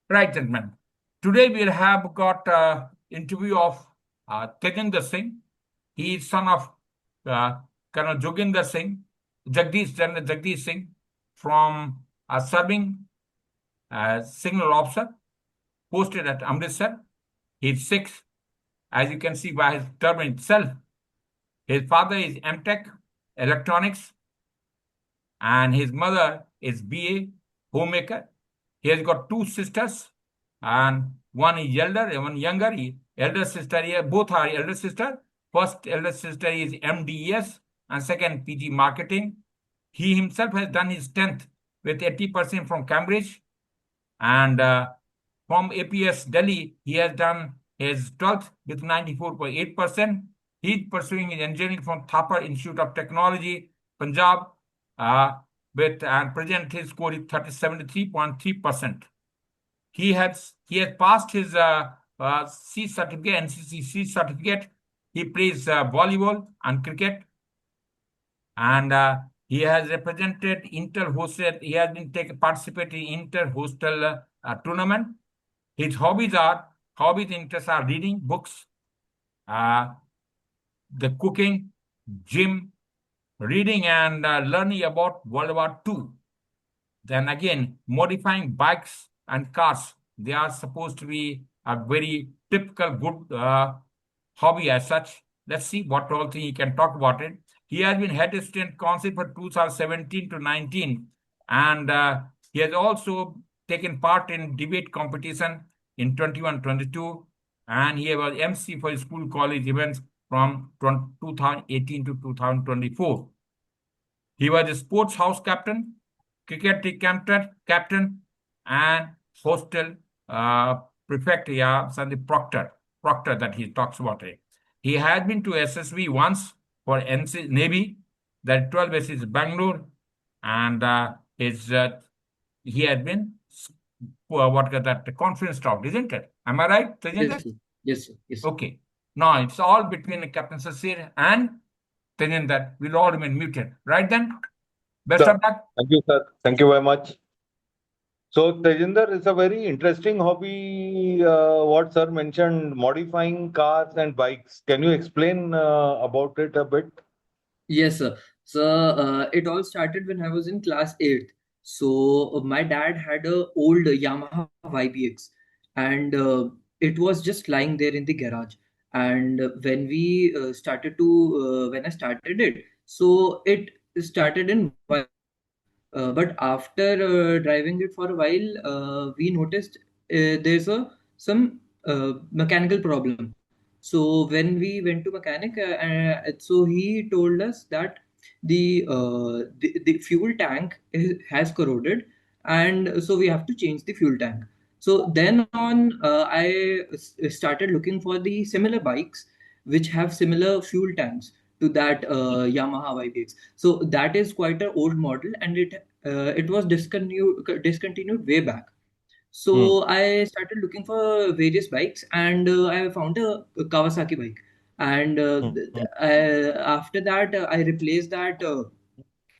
Right, gentlemen. Today we'll have got interview of Tejinder Singh. He is son of Colonel Joginder Singh, General Jagdish Singh, from serving as signal officer posted at Amritsar. He's Sikh, as you can see by his turban itself. His father is MTech Electronics, and his mother is BA homemaker. He has got two sisters, and one is elder and one younger. Elder sister here, both are elder sister. First elder sister is MDES and second PG marketing. He himself has done his 10th with 80% from Cambridge, and from APS Delhi, he has done his 12th with 94.8%. He's pursuing his engineering from Thapar Institute of Technology, Punjab, uh, with and present his score is 73.3%. He has passed his C certificate, NCC C certificate. He plays volleyball and cricket, and he has represented inter-hostel. He has been participating in inter-hostel tournament. His hobbies interests are reading books, uh, the cooking, gym, reading and learning about World War II. Then again, modifying bikes and cars. They are supposed to be a very typical good hobby as such. Let's see what all thing he can talk about it. He has been head student council for 2017 to 19, and he has also taken part in debate competition in 21-22, and he was MC for school college events from 2018 to 2024. He was a sports house captain, cricket captain, and hostel uh, prefect, yeah, Sandy Proctor that he talks about it. He has been to SSV once for NC Navy, that 12 bases Bangalore, and he had been what that conference talk, isn't it? Am I right, Yes, Tejinder? sir. Yes, sir. Yes, sir. Okay. Now it's all between Captain Sasir and Tejinder. We'll all remain muted. Right then? Best Sir, of luck. thank you, sir. Thank you very much. So, Tejinder, is a very interesting hobby. What sir mentioned, modifying cars and bikes. Can you explain about it a bit? Yes, sir. So it all started when I was in class 8th. So my dad had a old Yamaha YBX, and it was just lying there in the garage. And when we started to when I started it, so it started in but after driving it for a while, we noticed there's a some mechanical problem. So when we went to mechanic, so he told us that the fuel tank has corroded, and so we have to change the fuel tank. So then on, started looking for the similar bikes which have similar fuel tanks to that Yamaha YBX. So that is quite an old model, and it was discontinued way back. Hmm. So I started looking for various bikes, and I found a Kawasaki bike. And Hmm. after that, I replaced that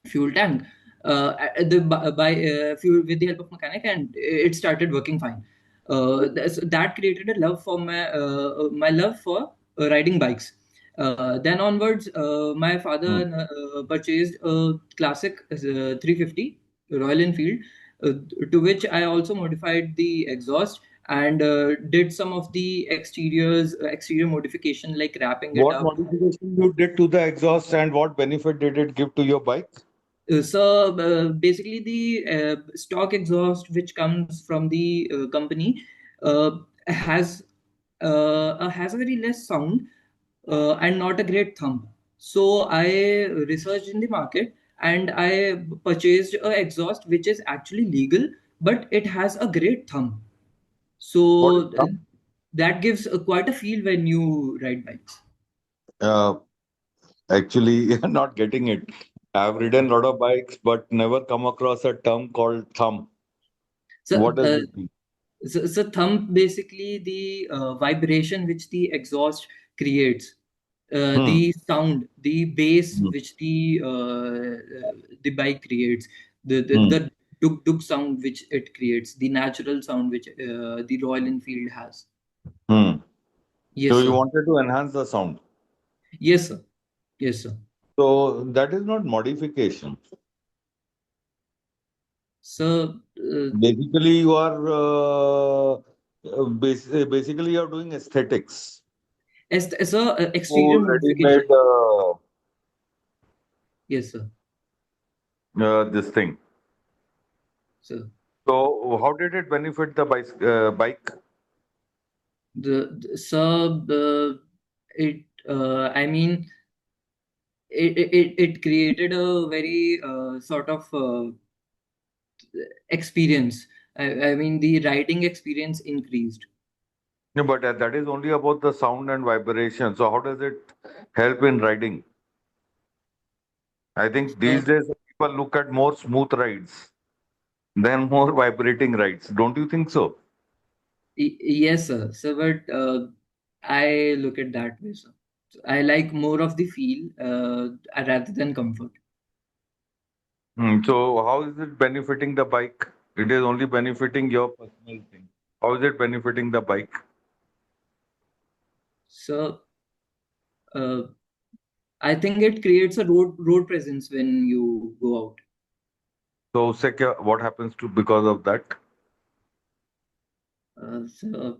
fuel tank by fuel with the help of mechanic, and it started working fine. That created a love for my love for riding bikes. Then onwards, my father Hmm. purchased a classic 350 Royal Enfield, uh, to which I also modified the exhaust and did some of the exterior modification, like wrapping it What up. modification you did to the exhaust and what benefit did it give to your bike? Basically, the stock exhaust which comes from the company uh, has has a very less sound and not a great thump. So I researched in the market and I purchased a exhaust which is actually legal, but it has a great thump. What is So thumb? that gives quite a feel when you ride bikes. Uh, Actually, not getting it. I've ridden a lot of bikes, but never come across a term called thumb. So What does it mean? so thump, basically the vibration which the exhaust creates, Hmm. the sound, the bass Hmm. which the bike creates, the Hmm. the duk duk sound which it creates, the natural sound which the Royal Enfield has. Hmm. So Yes, you sir. wanted to enhance the sound. Yes, sir. Yes, sir. So that is not modification. So, Basically, you are basically you are doing aesthetics. as a exterior Full modification. ready-made Yes, sir. this thing. So So how did it benefit the bike? it I mean it created a very sort of experience. I mean the riding experience increased. No, but that is only about the sound and vibration. So how does it help in riding? I think So these days people look at more smooth rides than more vibrating rides. Don't you think so? yes, sir. So but I look at that way, sir. So I like more of the feel rather than comfort. So how is it benefiting the bike? It is only benefiting your personal thing. How is it benefiting the bike? So uh, I think it creates a road presence when you go out. So secure, what happens to because of that? So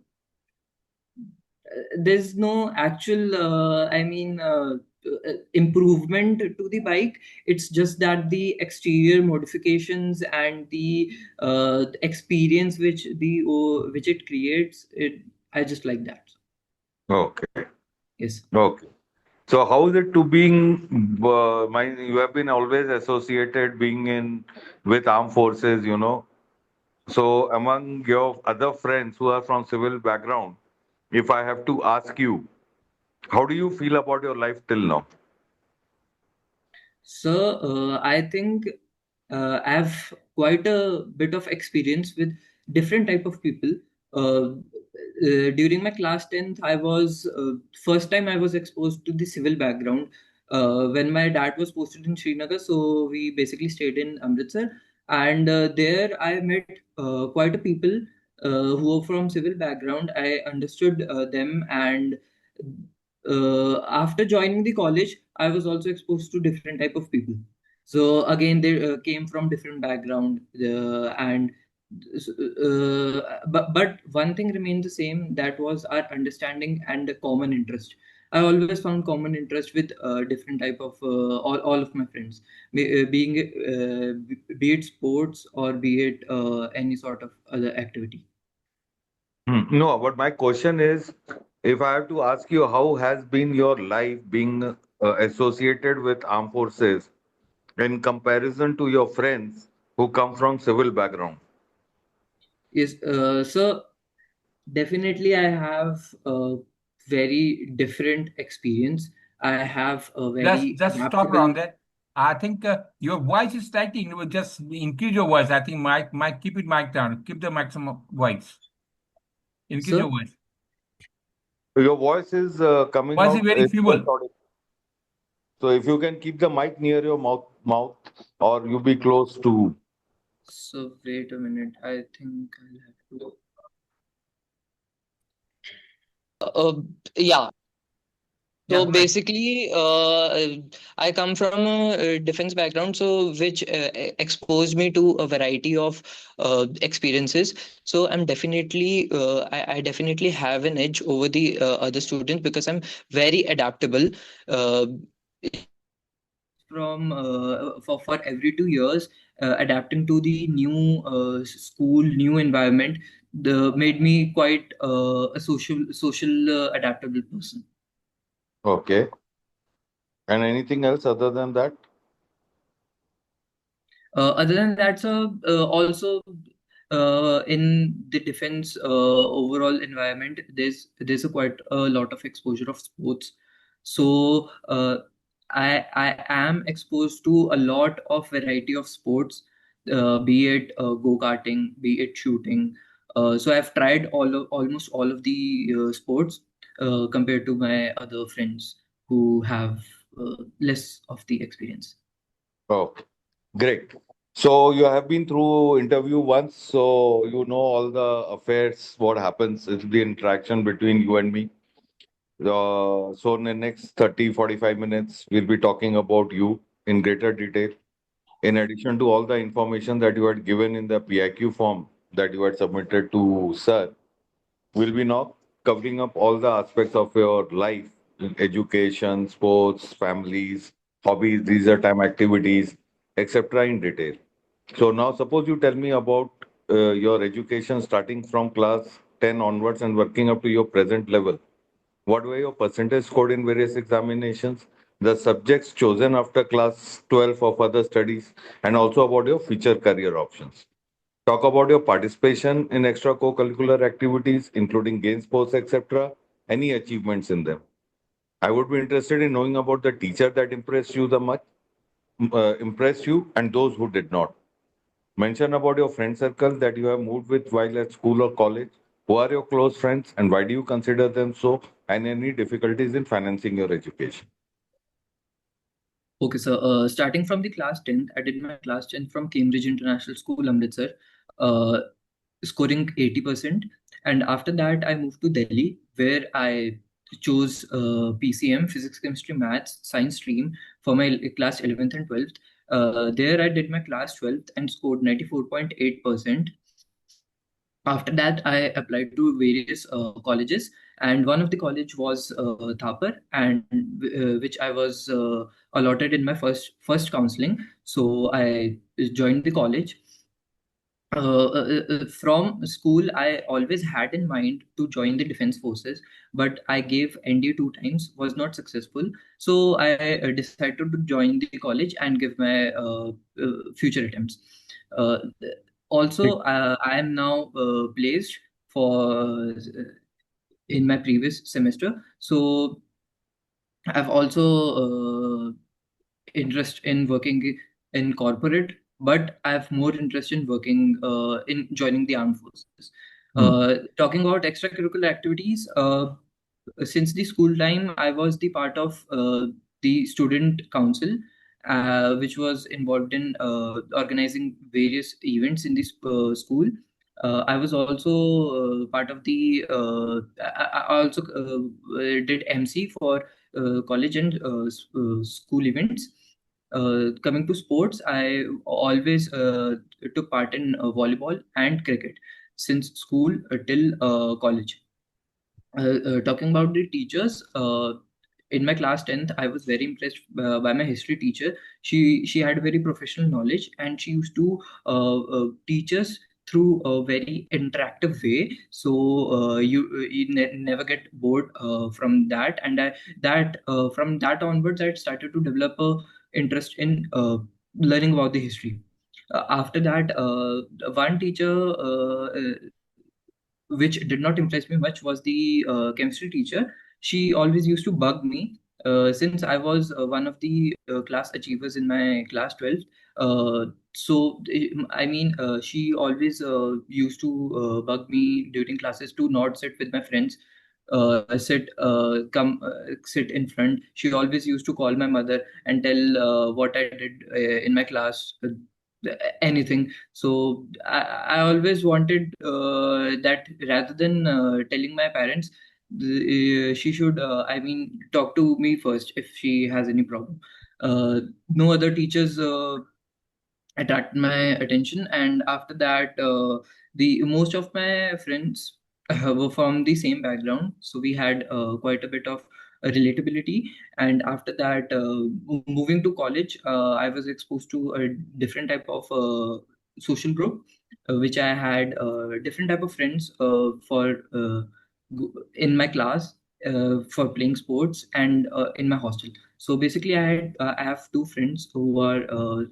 there's no actual improvement to the bike. It's just that the exterior modifications and the experience which it creates, it I just like that. Okay. Yes. Okay. So how is it to being you have been always associated being in with armed forces, you know. So among your other friends who are from civil background, if I have to ask you, how do you feel about your life till now? So I think I have quite a bit of experience with different type of people. During my class 10th, I was first time I was exposed to the civil background when my dad was posted in Srinagar. So we basically stayed in Amritsar, and there I met quite a people who are from civil background. I understood them, and after joining the college, I was also exposed to different type of people. So again, they came from different background, and but one thing remained the same. That was our understanding and the common interest. I always found common interest with different type of all of my friends, be it sports or be it any sort of other activity. No, but my question is, if I have to ask you, how has been your life being associated with armed forces in comparison to your friends who come from civil background? Yes, so definitely, I have a very different experience. I have a very Just stop adaptable. around there. I think your voice is slightly. You will just increase your voice. I think mic keep it mic down. Keep the maximum voice. Increase your So, voice. Your voice is coming Voice is out very is less feeble. audible. So if you can keep the mic near your mouth, or you be close to. so wait a minute. I think I'll have to. Yeah. Yeah, So go ahead. basically, I come from a defense background, so which exposed me to a variety of experiences. So I definitely have an edge over the other students because I'm very adaptable. Uh, from for every 2 years, adapting to the new school, new environment, made me quite a social adaptable person. Okay. And anything else other than that? Other than that, sir, also in the defense overall environment, there's a quite a lot of exposure of sports. So I am exposed to a lot of variety of sports, be it go-karting, be it shooting. So I've tried almost all of the sports compared to my other friends who have less of the experience. Okay. Great. So you have been through interview once, so you know all the affairs, what happens is the interaction between you and me. So in the next 30, 45 minutes, we'll be talking about you in greater detail. In addition to all the information that you had given in the PIQ form that you had submitted to Sir, we'll be now covering up all the aspects of your life, education, sports, families, hobbies, leisure time activities, etc. in detail. So now suppose you tell me about your education starting from class 10 onwards and working up to your present level. What were your percentage scored in various examinations? The subjects chosen after class 12 for further studies, and also about your future career options. Talk about your participation in extra co-curricular activities, including game sports, etc. Any achievements in them. I would be interested in knowing about the teacher that impressed you, and those who did not. Mention about your friend circle that you have moved with while at school or college. Who are your close friends and why do you consider them so? And any difficulties in financing your education? Okay, so starting from the class 10th, I did my class 10th from Cambridge International School, Amritsar, uh, scoring 80%. And after that, I moved to Delhi, where I chose PCM, Physics, Chemistry, Maths, Science stream for my class 11th and 12th. There, I did my class 12th and scored 94.8%. After that, I applied to various colleges, and one of the college was Thapar, and which I was allotted in my first counseling. So I joined the college. From school, I always had in mind to join the defense forces, but I gave ND two times, was not successful. So I decided to join the college and give my future attempts. Uh, Also, I am now placed for in my previous semester. So I've also interest in working in corporate, but I have more interest in working in joining the armed forces. Talking about extracurricular activities, since the school time, I was the part of the student council, which was involved in organizing various events in this school. I was also part of the. I also did MC for college and school events. Coming to sports, I always took part in volleyball and cricket since school till college. Talking about the teachers, in my class 10th, I was very impressed by my history teacher. She had very professional knowledge, and she used to teach us through a very interactive way. So you never get bored from that. And that from that onwards, I started to develop a interest in learning about the history. After that, one teacher which did not impress me much was the chemistry teacher. She always used to bug me since I was one of the class achievers in my class 12. I mean, she always used to bug me during classes to not sit with my friends. Sit in front. She always used to call my mother and tell what I did in my class, anything. So I always wanted that rather than telling my parents, she should, I mean, talk to me first if she has any problem. No other teachers attracted my attention, and after that, the most of my friends were from the same background, so we had quite a bit of relatability. And after that, moving to college, I was exposed to a different type of social group, which I had different type of friends for in my class, for playing sports, and in my hostel. So basically, I have two friends who are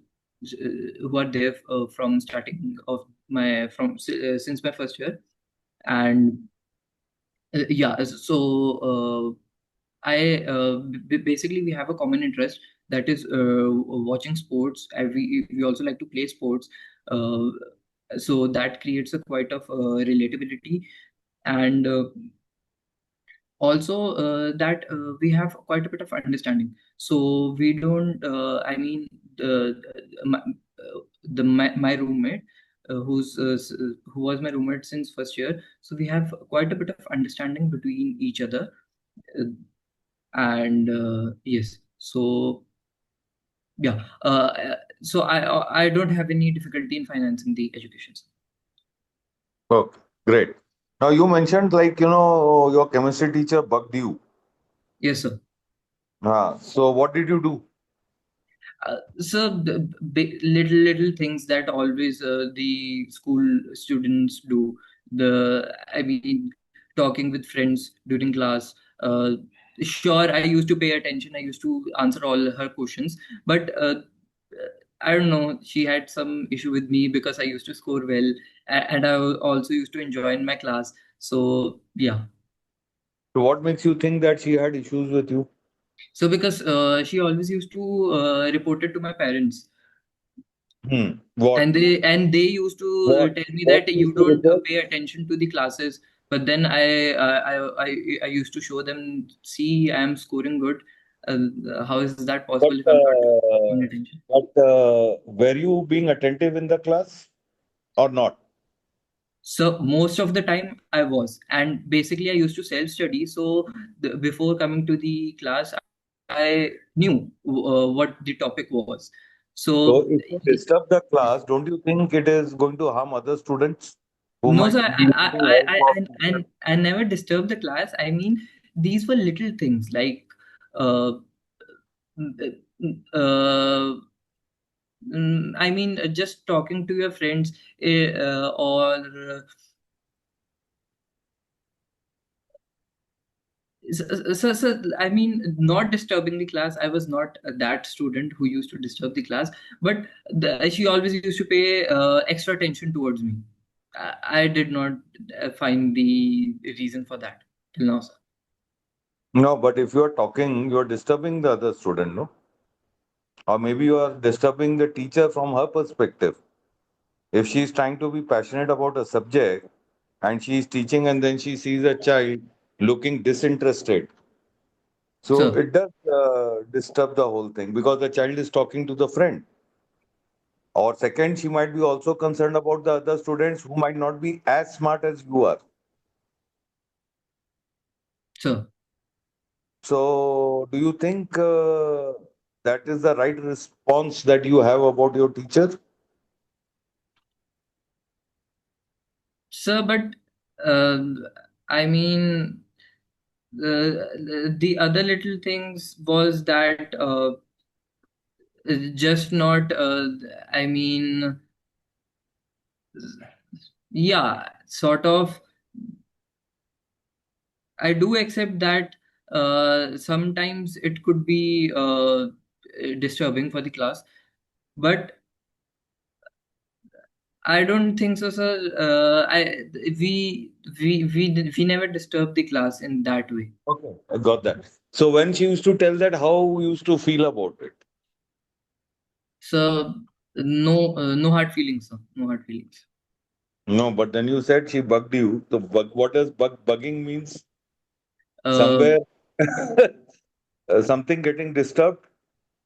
there from starting of my from since my first year. And yeah, so basically we have a common interest, that is watching sports, and we also like to play sports. uh, so that creates a quite of relatability. And also that we have quite a bit of understanding, so we don't I mean, my roommate, who was my roommate since first year. So we have quite a bit of understanding between each other, uh, and yes. So yeah, so I don't have any difficulty in financing the education. Okay, great. Now you mentioned like your chemistry teacher bugged you. Yes, sir. So what did you do? So the little things that always the school students do. I mean, talking with friends during class. Sure, I used to pay attention. I used to answer all her questions, but I don't know. She had some issue with me because I used to score well, and I also used to enjoy in my class. So yeah. So what makes you think that she had issues with you? So because she always used to report it to my parents, What? and they used to tell me What that used you to don't report? pay attention to the classes. But then I used to show them, see, I am scoring good. How is that possible But if I'm not paying attention? were you being attentive in the class or not? So most of the time I was, and basically I used to self study. So before coming to the class, I knew what the topic was. So So if you disturb the class, don't you think it is going to harm other students who no, might sir, be getting help of teacher? I never disturbed the class. I mean, these were little things like, uh, uh, I mean, just talking to your friends, or so, I mean, not disturbing the class. I was not that student who used to disturb the class, but she always used to pay extra attention towards me. I did not find the reason for that till now, sir. No, but if you are talking, you are disturbing the other student, no? Or maybe you are disturbing the teacher from her perspective. If she is trying to be passionate about a subject and she is teaching and then she sees a child looking disinterested, so Sir. it does disturb the whole thing because the child is talking to the friend. Or second, she might be also concerned about the other students who might not be as smart as you are. Sir. So, do you think that is the right response that you have about your teacher? Sir, but uh, I mean, the other little things was that just not, I mean, yeah, sort of. I do accept that sometimes it could be disturbing for the class, but I don't think so, sir. We never disturb the class in that way. Okay, I got that. So, when she used to tell that, how you used to feel about it? So no, no hard feelings, sir. No hard feelings. No, but then you said she bugged you. So, what does bugging means? Uh, Somewhere, something getting disturbed.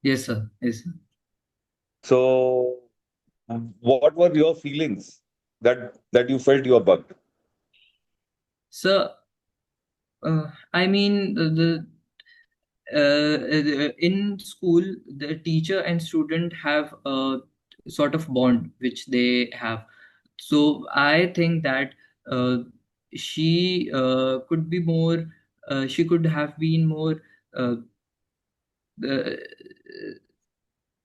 yes, sir. Yes, sir. So, what were your feelings that you felt you were bugged? So, I mean, in school, the teacher and student have a sort of bond which they have. So I think that uh, she could be more. She could have been more uh, uh,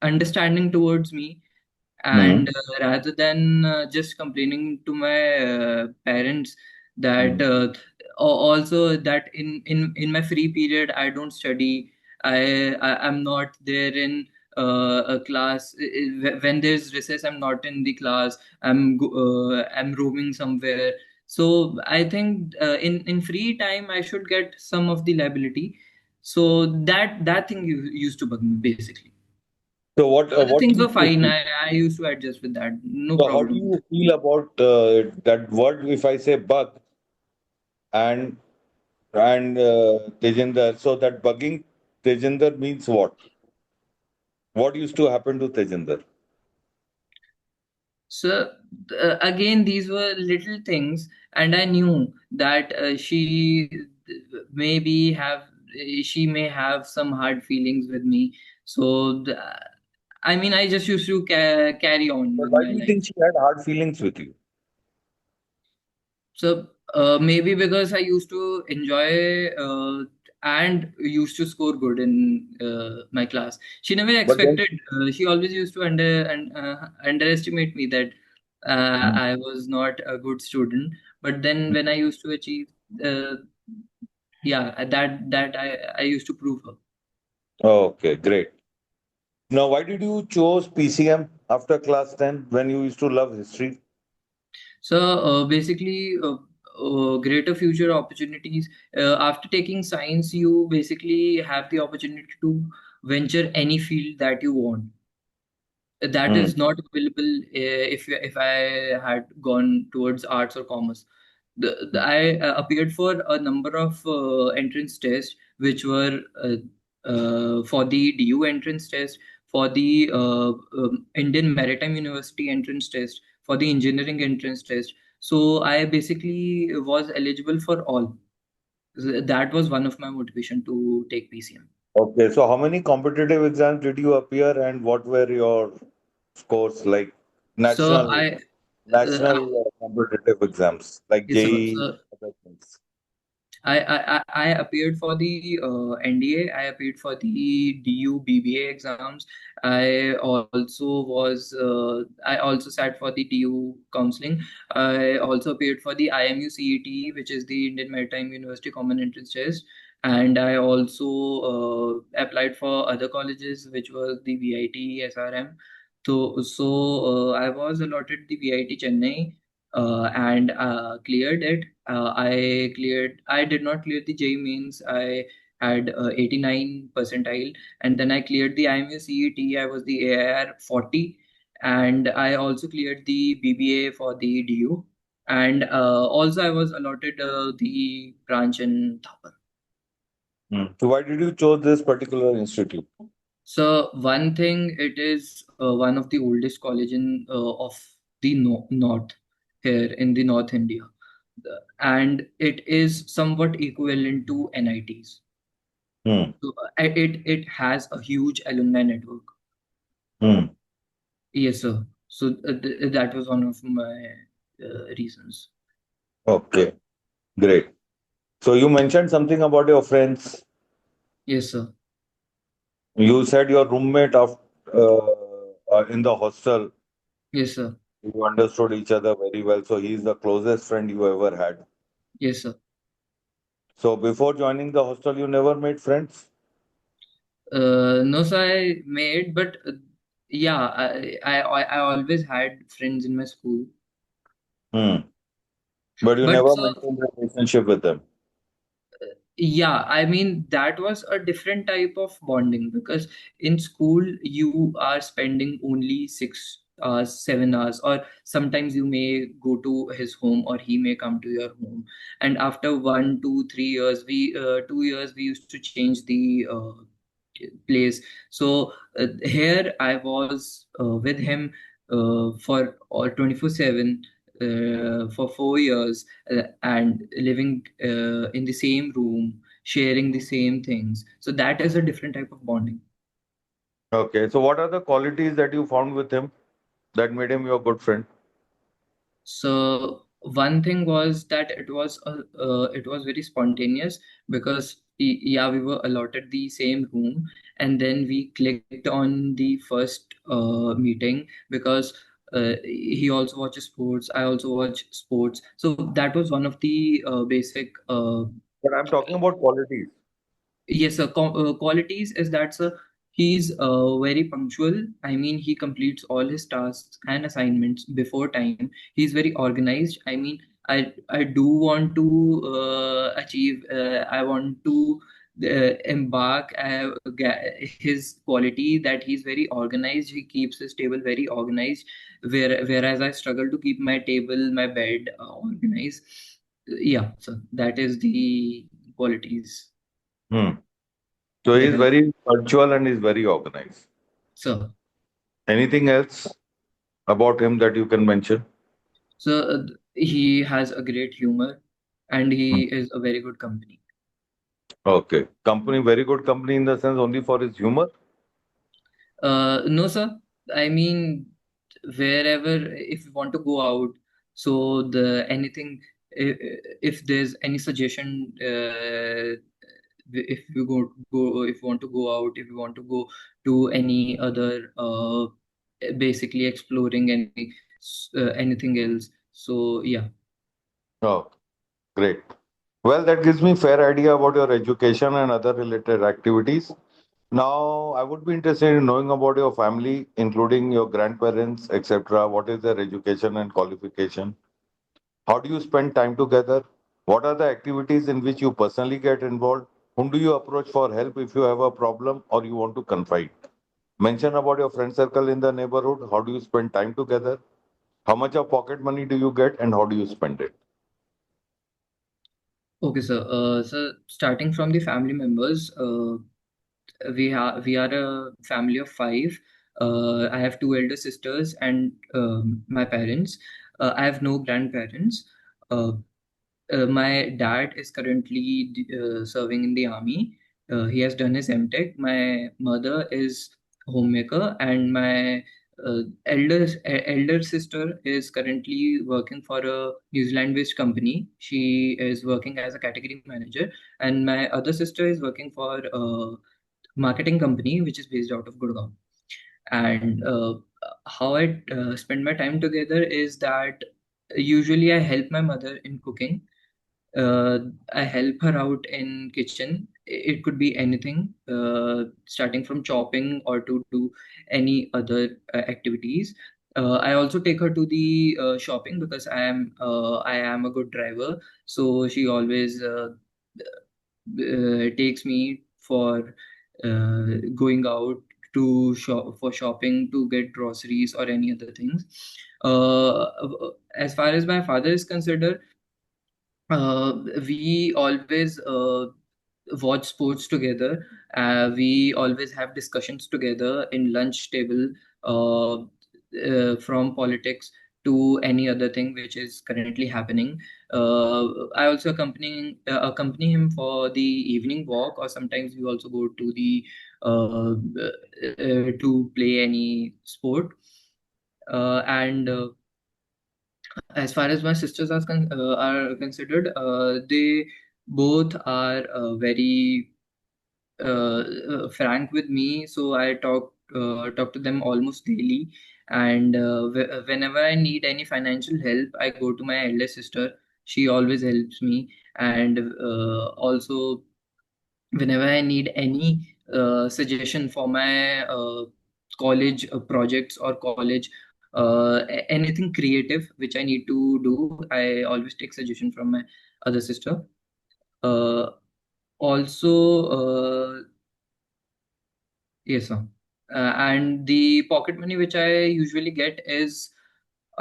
understanding towards me, Hmm. and rather than just complaining to my parents that also that in my free period I don't study. I'm not there in a class. When there's recess, I'm not in the class. I'm roaming somewhere. So I think in free time I should get some of the liability. So that thing used to bug me basically. So, Other what things were used to fine. feel? I used to adjust with that. No So, how do problem with you that. feel about that word? If I say bug and Tejinder, so that bugging Tejinder means what? What used to happen to Tejinder? So again, these were little things, and I knew that maybe have she may have some hard feelings with me. So I mean, I just used to carry on But with why my do you think life. she had hard feelings with you? So maybe because I used to enjoy and used to score good in my class. She never But then, expected. She always used to underestimate me that Hmm. I was not a good student. But then when I used to achieve, uh, yeah, that I used to prove her. Okay, great. Now, why did you choose PCM after class 10 when you used to love history? So basically, greater future opportunities. After taking science, you basically have the opportunity to venture any field that you want. That Hmm. is not available if I had gone towards arts or commerce. I appeared for a number of entrance tests, which were for the DU entrance test, for the Indian Maritime University entrance test, for the engineering entrance test. So I basically was eligible for all. That was one of my motivation to take PCM. Okay, so how many competitive exams did you appear and what were your scores like So national uh, competitive exams like yes, sir. JEE, So other things? I appeared for the NDA. I appeared for the DU BBA exams. I also sat for the DU counseling. I also appeared for the IMU CET, which is the Indian Maritime University Common Entrance Test. And I also applied for other colleges, which was the VIT, SRM. So I was allotted the VIT Chennai and cleared it. I did not clear the J mains. I had 89 percentile, and then I cleared the IMU CET. I was the AIR 40, and I also cleared the BBA for the DU, and also I was allotted the branch in Thapar. Hmm. So why did you choose this particular institute? So one thing, it is one of the oldest college in of the north here in the North India, and it is somewhat equivalent to NITs. Hmm. So it has a huge alumni network. Hmm. Yes, sir. So that was one of my reasons. Okay, great. So you mentioned something about your friends. Yes, sir. You said your roommate of in the hostel, Yes, sir. you understood each other very well. So he's the closest friend you ever had. Yes, sir. So before joining the hostel, you never made friends? No, sir, I made, but yeah, I always had friends in my school. Hmm. But you But never sir, maintained a relationship with them. yeah, I mean, that was a different type of bonding because in school you are spending only 6 hours, 7 hours, or sometimes you may go to his home or he may come to your home. And after 1, 2, 3 years, 2 years, we used to change the place. So here I was with him for all 24/7 for 4 years and living in the same room, sharing the same things. So that is a different type of bonding. Okay. So what are the qualities that you found with him that made him your good friend? So one thing was that it was very spontaneous because yeah, we were allotted the same room, and then we clicked on the first meeting because he also watches sports, I also watch sports. So that was one of the basic But I'm talking about qualities. yes, sir. Qualities is that sir, he's very punctual. I mean, he completes all his tasks and assignments before time. He's very organized. I mean, I do want to achieve. I want to embark his quality that he's very organized. He keeps his table very organized. Whereas I struggle to keep my table, my bed organized. Yeah, so that is the qualities Hmm. So that he's help. very punctual and he's very organized. So Anything else? about him that you can mention? So he has a great humor, and Hmm. he is a very good company. Okay. Company, very good company in the sense only for his humor? No, sir. I mean, wherever if you want to go out, so the anything, if there's any suggestion, if you if you want to go out, if you want to go to any other, basically exploring anything else. So yeah. Oh, great. Well, that gives me fair idea about your education and other related activities. Now, I would be interested in knowing about your family, including your grandparents, etc. What is their education and qualification? How do you spend time together? What are the activities in which you personally get involved? Whom do you approach for help if you have a problem or you want to confide? Mention about your friend circle in the neighborhood. How do you spend time together? How much of pocket money do you get and how do you spend it? Okay, sir. So starting from the family members, we are a family of five. I have two elder sisters and my parents. I have no grandparents. Uh, my dad is currently serving in the army. He has done his MTech. My mother is homemaker, and my elder sister is currently working for a New Zealand-based company. She is working as a category manager, and my other sister is working for a marketing company which is based out of Gurgaon. And how I spend my time together is that usually I help my mother in cooking. uh, I help her out in kitchen. It could be anything, starting from chopping or to do any other activities. I also take her to the shopping because I am a good driver. So she always takes me for going out to shop for shopping to get groceries or any other things. As far as my father is concerned, uh, we always watch sports together. We always have discussions together in lunch table, from politics to any other thing which is currently happening. I also accompany him for the evening walk, or sometimes we also go to the to play any sport. And As far as my sisters are considered, they both are very frank with me, so I talk to them almost daily. And whenever I need any financial help, I go to my elder sister. She always helps me. And also, whenever I need any suggestion for my college projects or college, anything creative which I need to do, I always take suggestion from my other sister. Uh, Also, yes, sir. And the pocket money which I usually get is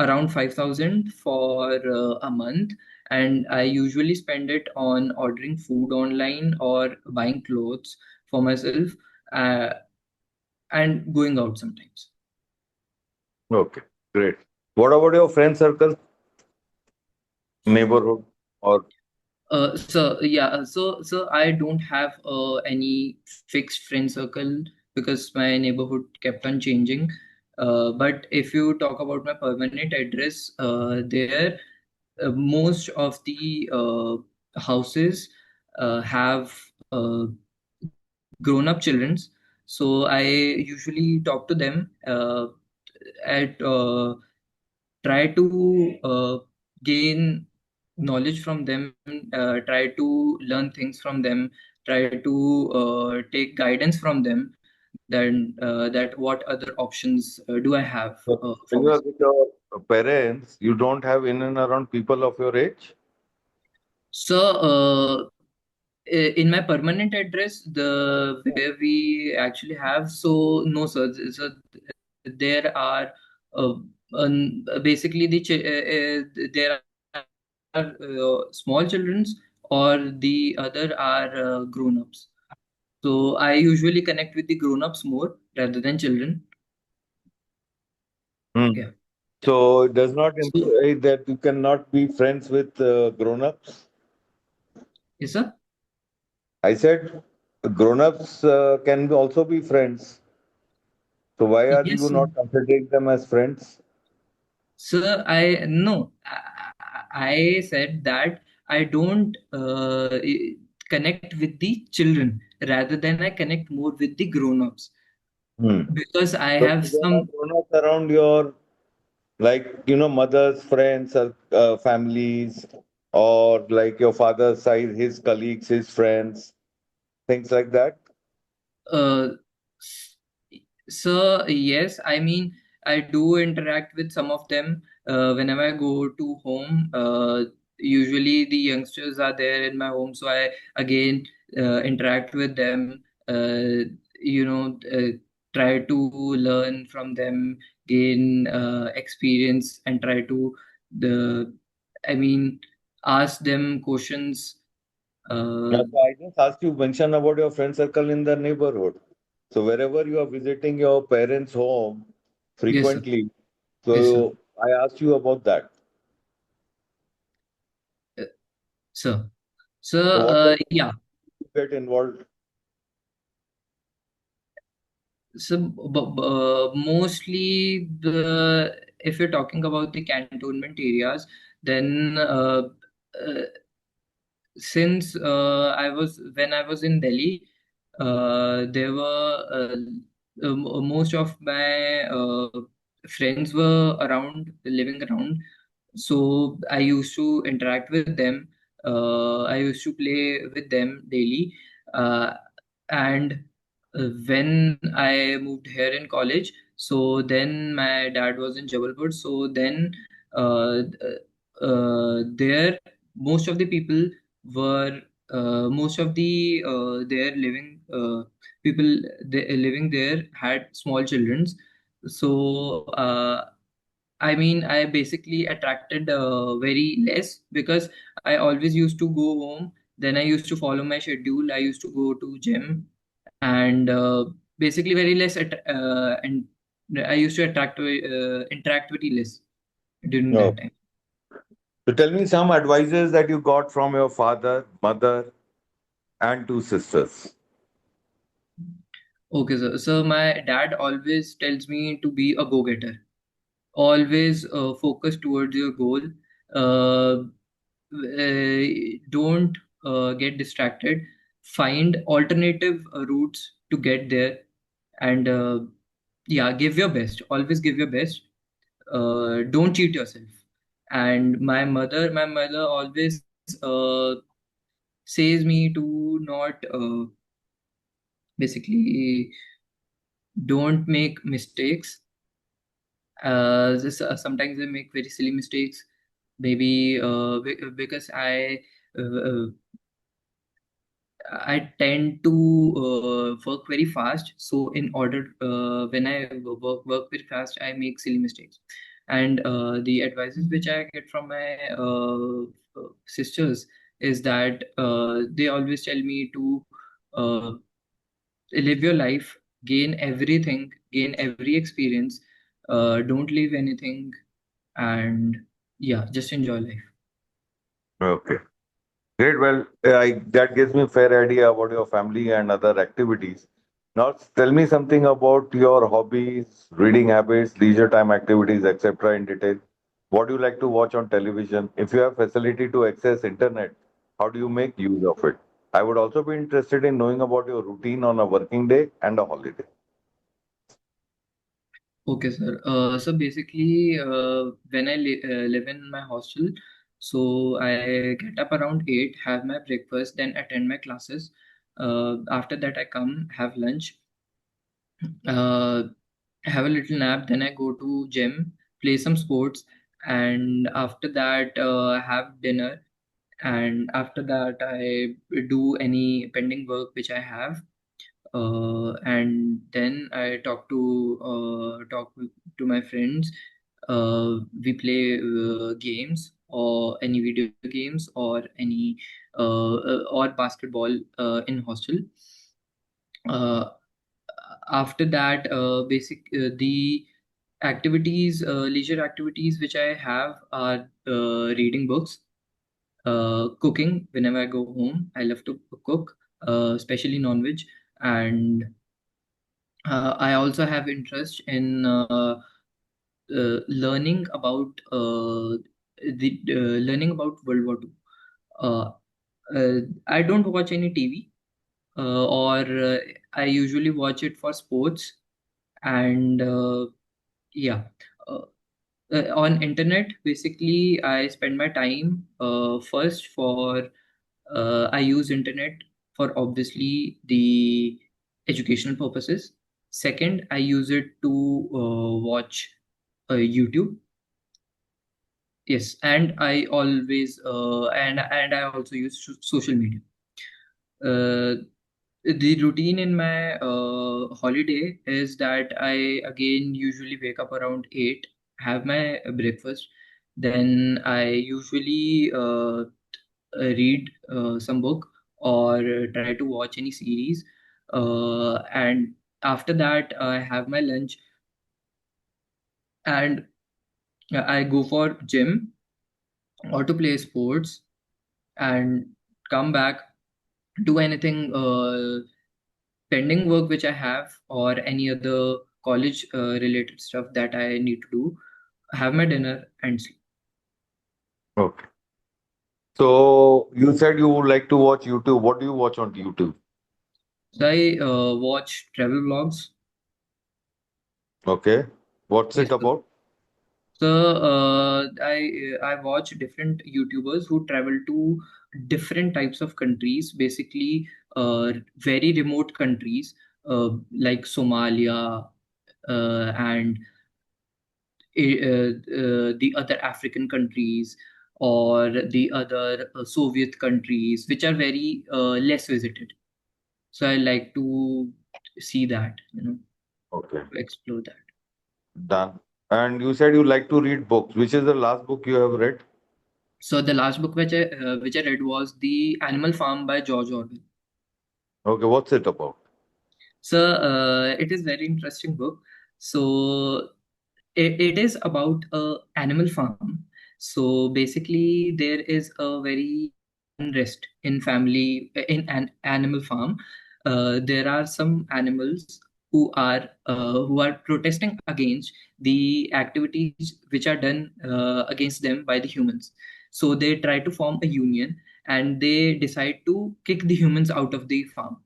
around 5,000 for a month, and I usually spend it on ordering food online or buying clothes for myself, uh, and going out sometimes. Okay, great. What about your friend circle, neighborhood, or So I don't have any fixed friend circle because my neighborhood kept on changing. But if you talk about my permanent address, there most of the houses have grown-up childrens. So I usually talk to them, at try to gain knowledge from them, try to learn things from them, try to take guidance from them. Then that what other options do I have for when you are myself. with your parents, you don't have in and around people of your age? So in my permanent address, the where we actually have, so no, sir. So there are basically there are small childrens, or the other are grown-ups. So I usually connect with the grown-ups more rather than children. Hmm. Yeah. So it does not So, imply that you cannot be friends with grown-ups. yes, sir. I said grown-ups can also be friends. So why are you Yes, sir. not considering them as friends? Sir, I no, I said that I don't connect with the children rather than I connect more with the grown-ups Hmm. because I So have there are some grown-ups around your, like, mothers, friends, families, or like your father's side, his colleagues, his friends, things like that. uh, s- so yes, I mean I do interact with some of them whenever I go to home. Usually the youngsters are there in my home, so I again interact with them. You know, try to learn from them, gain experience, and try to the. I mean, ask them questions. Yeah, Uh, so I just asked you mention about your friend circle in the neighborhood. So wherever you are visiting your parents' home yes, sir. frequently, Yes, sir. so I asked you about that. Uh, Sir. So, So what does yeah. you get involved? So, mostly if you're talking about the cantonment areas, then since when I was in Delhi, there were most of my friends were around, living around. So I used to interact with them. I used to play with them daily. Uh, and when I moved here in college, so then my dad was in Jabalpur. So then uh, there most of the people were most of the there living people living there had small childrens. So I mean, I basically attracted very less because I always used to go home. Then I used to follow my schedule. I used to go to gym and basically very less. And I used to interact very less during No. that time. So tell me some advices that you got from your father, mother, and two sisters. Okay, so my dad always tells me to be a go-getter. Always focus towards your goal. Uh, don't get distracted. Find alternative routes to get there, and yeah, give your best. Always give your best. Don't cheat yourself. And my mother always says me to not basically don't make mistakes. Sometimes I make very silly mistakes. Maybe because uh, I tend to work very fast. So in order when I work very fast, I make silly mistakes. And the advices which I get from my sisters is that they always tell me to uh, live your life, gain everything, gain every experience. Don't leave anything, and yeah, just enjoy life. Okay. Great. Well, that gives me a fair idea about your family and other activities. Now, tell me something about your hobbies, reading habits, leisure time activities, etc. in detail. What do you like to watch on television? If you have facility to access internet, how do you make use of it? I would also be interested in knowing about your routine on a working day and a holiday. Okay, sir. So basically, when I live in my hostel, so I get up around 8, have my breakfast, then attend my classes. After that, I come, have lunch, uh, have a little nap, then I go to gym, play some sports, and after that, have dinner. And after that, I do any pending work which I have, and then I talk to my friends. We play games or any video games or any or basketball in hostel. Uh, After that, basic the leisure activities which I have are reading books, cooking. Whenever I go home, I love to cook, especially non-veg, and I also have interest in learning about learning about World War II. Uh, I don't watch any TV, or I usually watch it for sports, and yeah. Uh, on internet, basically, I spend my time first for I use internet for obviously the educational purposes. Second, I use it to watch YouTube. Yes, and I always and I also use social media. Uh, the routine in my holiday is that I again usually wake up around 8, have my breakfast, then I usually read some book or try to watch any series, and after that I have my lunch, and I go for gym or to play sports and come back, do anything pending work which I have or any other college related stuff that I need to do, have my dinner and sleep. Okay. So you said you would like to watch YouTube. What do you watch on YouTube? So I watch travel vlogs. Okay. What's Yes. it about? So I watch different YouTubers who travel to different types of countries, basically very remote countries like Somalia and the other African countries or the other Soviet countries, which are very less visited. So I like to see that, Okay. to explore that. Done. And you said you like to read books. Which is the last book you have read? So the last book which I read was The Animal Farm by George Orwell. Okay. What's it about? So it is very interesting book. So it is about a animal farm. So basically, there is a very unrest in family in an animal farm. There are some animals who are protesting against the activities which are done against them by the humans. So they try to form a union and they decide to kick the humans out of the farm.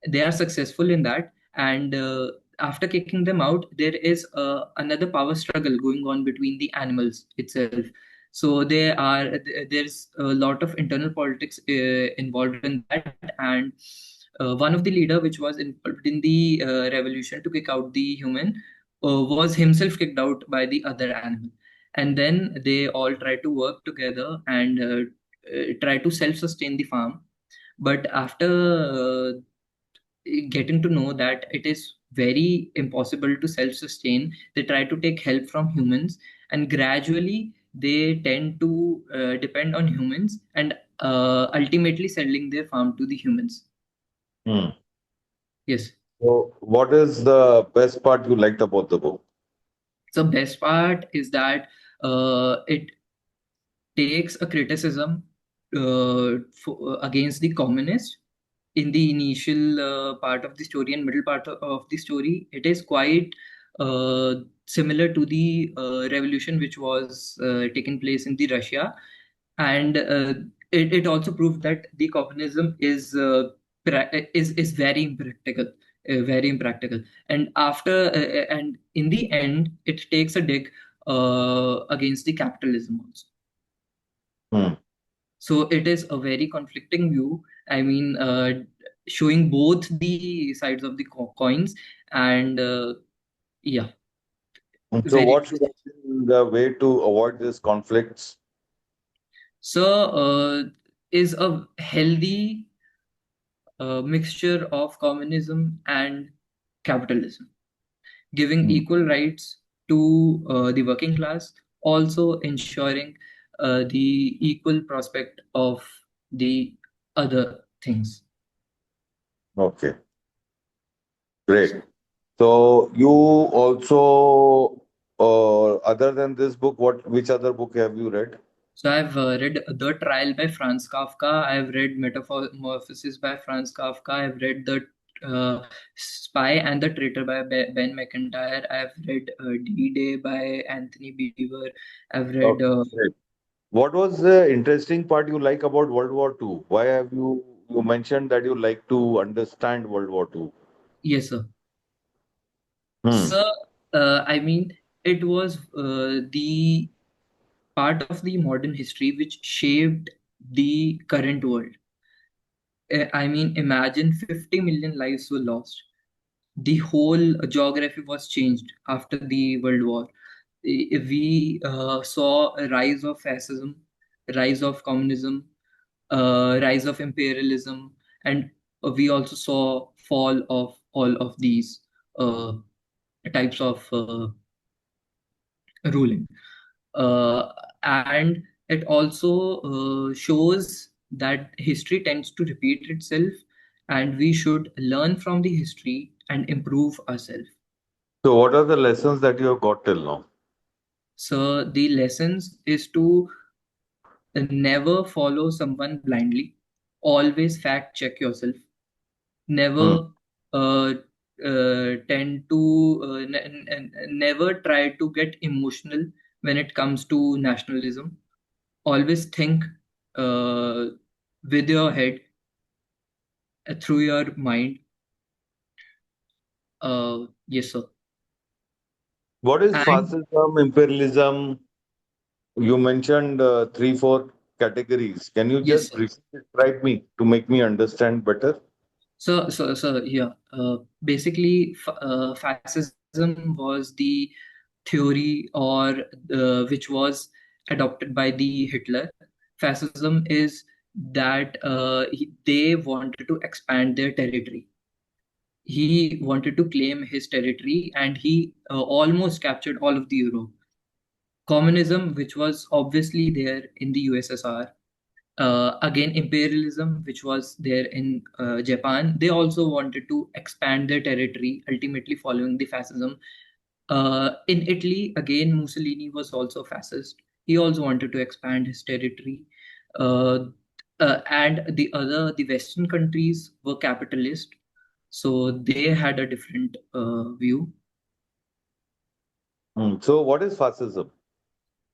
They are successful in that, and after kicking them out, there is another power struggle going on between the animals itself. So there's a lot of internal politics involved in that, and one of the leader which was involved in the revolution to kick out the human was himself kicked out by the other animal, and then they all try to work together and try to self-sustain the farm. But after getting to know that it is very impossible to self-sustain, they try to take help from humans, and gradually they tend to depend on humans and ultimately selling their farm to the humans. Hmm. Yes. So what is the best part you liked about the book? So best part is that it takes a criticism against the communists in the initial part of the story and middle part of the story. It is quite uh, similar to the revolution which was taking place in the Russia, and it also proved that the communism is very impractical, very impractical. And and in the end, it takes a dig against the capitalism also. Hmm. So it is a very conflicting view. I mean, showing both the sides of the coins, and yeah, And so very what should interesting. have been the way to avoid these conflicts? So is a healthy mixture of communism and capitalism, giving Hmm. equal rights to the working class, also ensuring the equal prospect of the other things. Okay, great. So you also Or other than this book, which other book have you read? So I've read The Trial by Franz Kafka. I've read Metamorphosis by Franz Kafka. I've read The Spy and the Traitor by Ben McIntyre. I've read D-Day by Anthony Beaver. I've read Okay, great. What was the interesting part you like about World War II? Why have you mentioned that you like to understand World War II? yes, sir. Hmm. So I mean, it was the part of the modern history which shaped the current world. I mean, imagine 50 million lives were lost. The whole geography was changed after the World War. We saw a rise of fascism, rise of communism, rise of imperialism, and we also saw fall of all of these uh, types of ruling. And it also shows that history tends to repeat itself, and we should learn from the history and improve ourselves. So, what are the lessons that you have got till now? So the lessons is to never follow someone blindly. Always fact check yourself. Hmm. Never uh, tend to never try to get emotional when it comes to nationalism. Always think uh, with your head, through your mind. Yes, sir. What is And fascism, imperialism? You mentioned three, four categories. Can you yes, just sir. briefly describe me to make me understand better? So yeah. Basically, fascism was the theory or which was adopted by the Hitler. Fascism is that they wanted to expand their territory. He wanted to claim his territory, and he almost captured all of the Europe. Communism, which was obviously there in the USSR, again imperialism, which was there in Japan. They also wanted to expand their territory, ultimately following the fascism. In Italy, again, Mussolini was also fascist. He also wanted to expand his territory. Uh, and the Western countries were capitalist, so they had a different view. Hmm. So, what is fascism?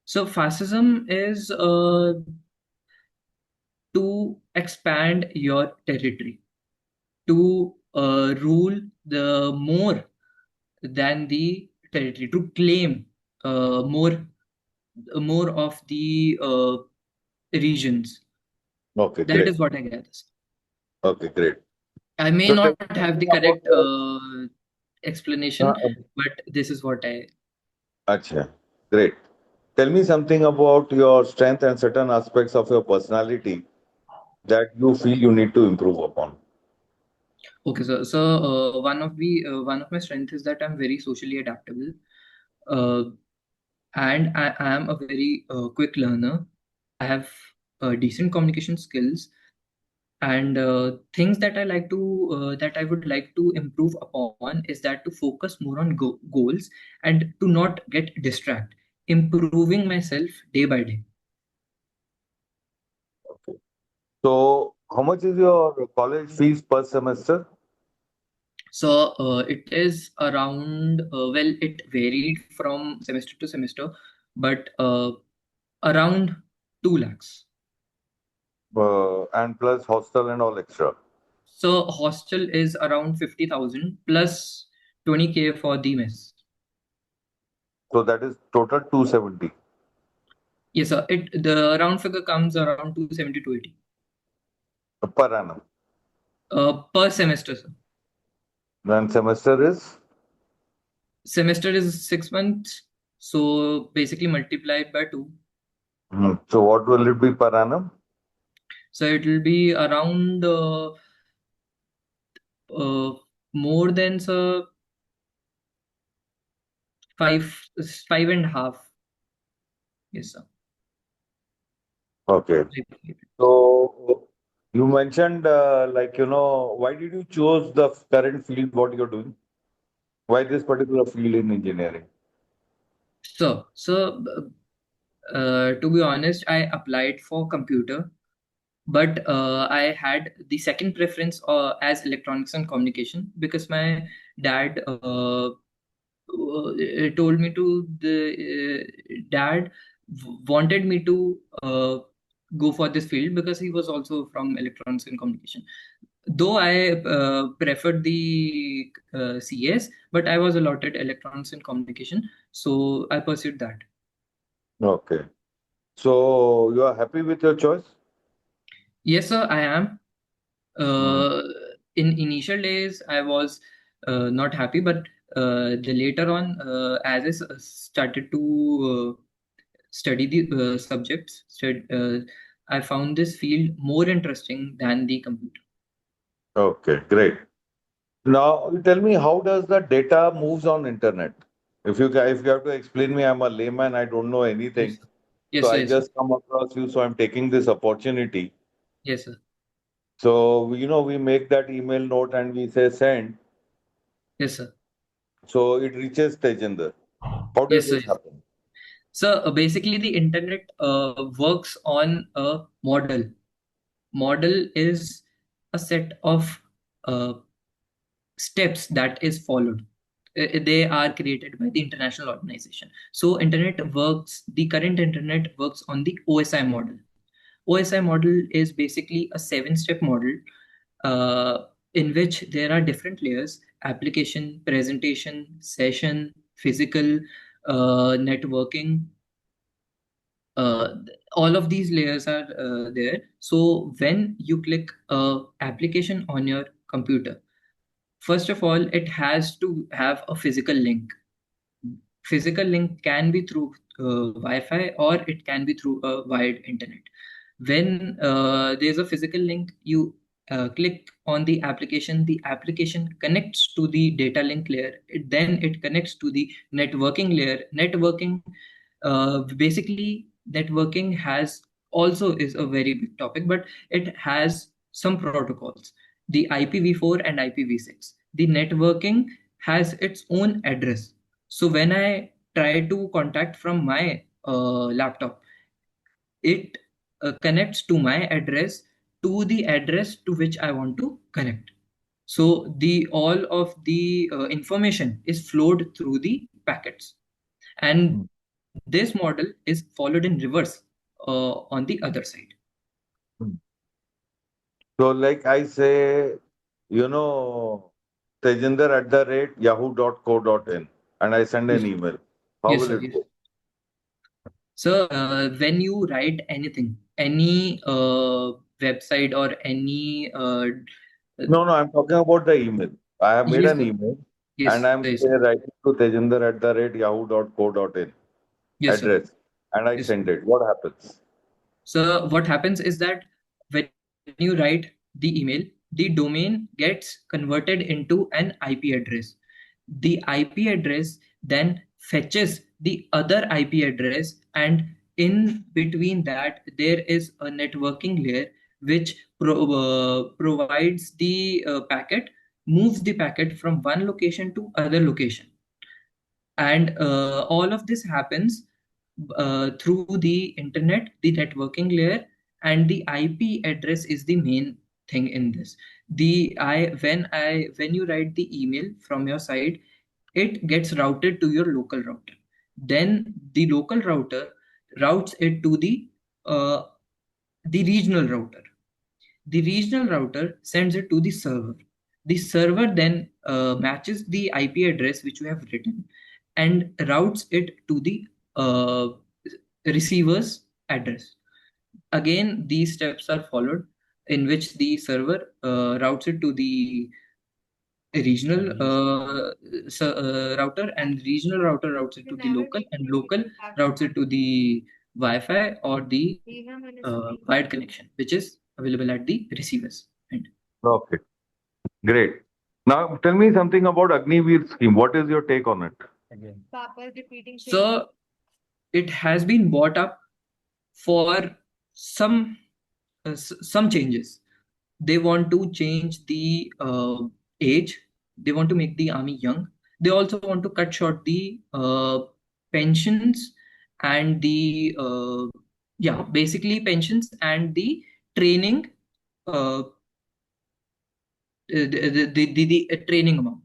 So fascism is to expand your territory, to rule the more than the territory, to claim more of the regions. Okay, That great. is what I guess. Okay, great. I may So, tell not me have the something about correct your. explanation, Uh, but this is what I. Acha, great. Tell me something about your strength and certain aspects of your personality that you feel you need to improve upon. Okay, so one of my strengths is that I'm very socially adaptable, uh, and I am a very quick learner. I have decent communication skills, and things that I would like to improve upon is that to focus more on goals and to not get distracted, improving myself day by day. Okay. So, how much is your college fees per semester? So it is around well, it varied from semester to semester, but around 2 lakhs. And plus hostel and all extra. So hostel is around 50,000 plus 20K for the mess. So, that is total 270 Yes, sir. The round figure comes around 270 to 80 per annum. per semester, sir. Then semester is. Semester is 6 months, so basically multiplied by two. So, what will it be per annum? So it will be around uh, more than five, 5.5. Yes, sir. Okay. So, you mentioned, why did you choose the current field, what you're doing? Why this particular field in engineering? So, to be honest, I applied for computer, but I had the second preference as electronics and communication because my dad told me to the dad wanted me to go for this field because he was also from electronics and communication. Though I preferred the CS, but I was allotted electronics and communication, so I pursued that. Okay. So you are happy with your choice? Yes, sir, I am. Hmm. Uh, in initial days, I was not happy, but the later on, as started to study the subjects, I found this field more interesting than the computer. Okay, great. Now you tell me, how does the data moves on internet? If you have to explain me, I'm a layman, I don't know anything. Yes, So yes, sir, I yes, sir. just come across you, so I'm taking this opportunity. Yes, sir. So we make that email note and we say send. Yes, sir. So it reaches Tejinder. How does Yes, sir. this Yes. happen? So basically, the internet works on a model. Model is a set of uh, steps that is followed. They are created by the international organization. So the current internet works on the OSI model. OSI model is basically a seven-step model uh, in which there are different layers: application, presentation, session, physical, networking. All of these layers are there. So when you click application on your computer, first of all, it has to have a physical link. Physical link can be through Wi-Fi or it can be through a wired internet. When there's a physical link, you click on the application connects to the data link layer, then it connects to the networking layer. Basically, networking has also is a very big topic, but it has some protocols: the IPv4 and IPv6. The networking has its own address. So when I try to contact from my laptop, it connects to my address to the address to which I want to connect. So the all of the information is flowed through the packets, and Hmm. this model is followed in reverse on the other side. Hmm. So like I say, you know, Tejinder at the rate yahoo.co.in and I send an Yes, email. How yes, will sir. it Yes. go? So when you write anything, any website or any No, no, I'm talking about the email. I have made yes, an sir. email and Yes, I'm yes, say, writing to Tejinder at the rate yahoo.co.in yes, sir. address and I Yes. send it. What happens? So what happens is that when you write the email, the domain gets converted into an IP address. The IP address then fetches the other IP address, and in between that there is a networking layer which provides the packet, moves the packet from one location to other location, and all of this happens through the internet, the networking layer, and the IP address is the main thing in this. The I when you write the email from your side, it gets routed to your local router. Then the local router routes it to uh, the regional router. The regional router sends it to the server. The server then matches the IP address which you have written and routes it to the uh, receiver's address. Again, these steps are followed in which the server routes it to the regional router, and regional router routes it to the local, and local routes it to the Wi-Fi or the wired connection, which is available at the receiver's end. Okay, great. Now tell me something about Agniveer scheme. What is your take on it? Again. So it has been bought up for some some changes. They want to change the age. They want to make the army young. They also want to cut short the pensions and the yeah, basically pensions and the training, uh, the training amount.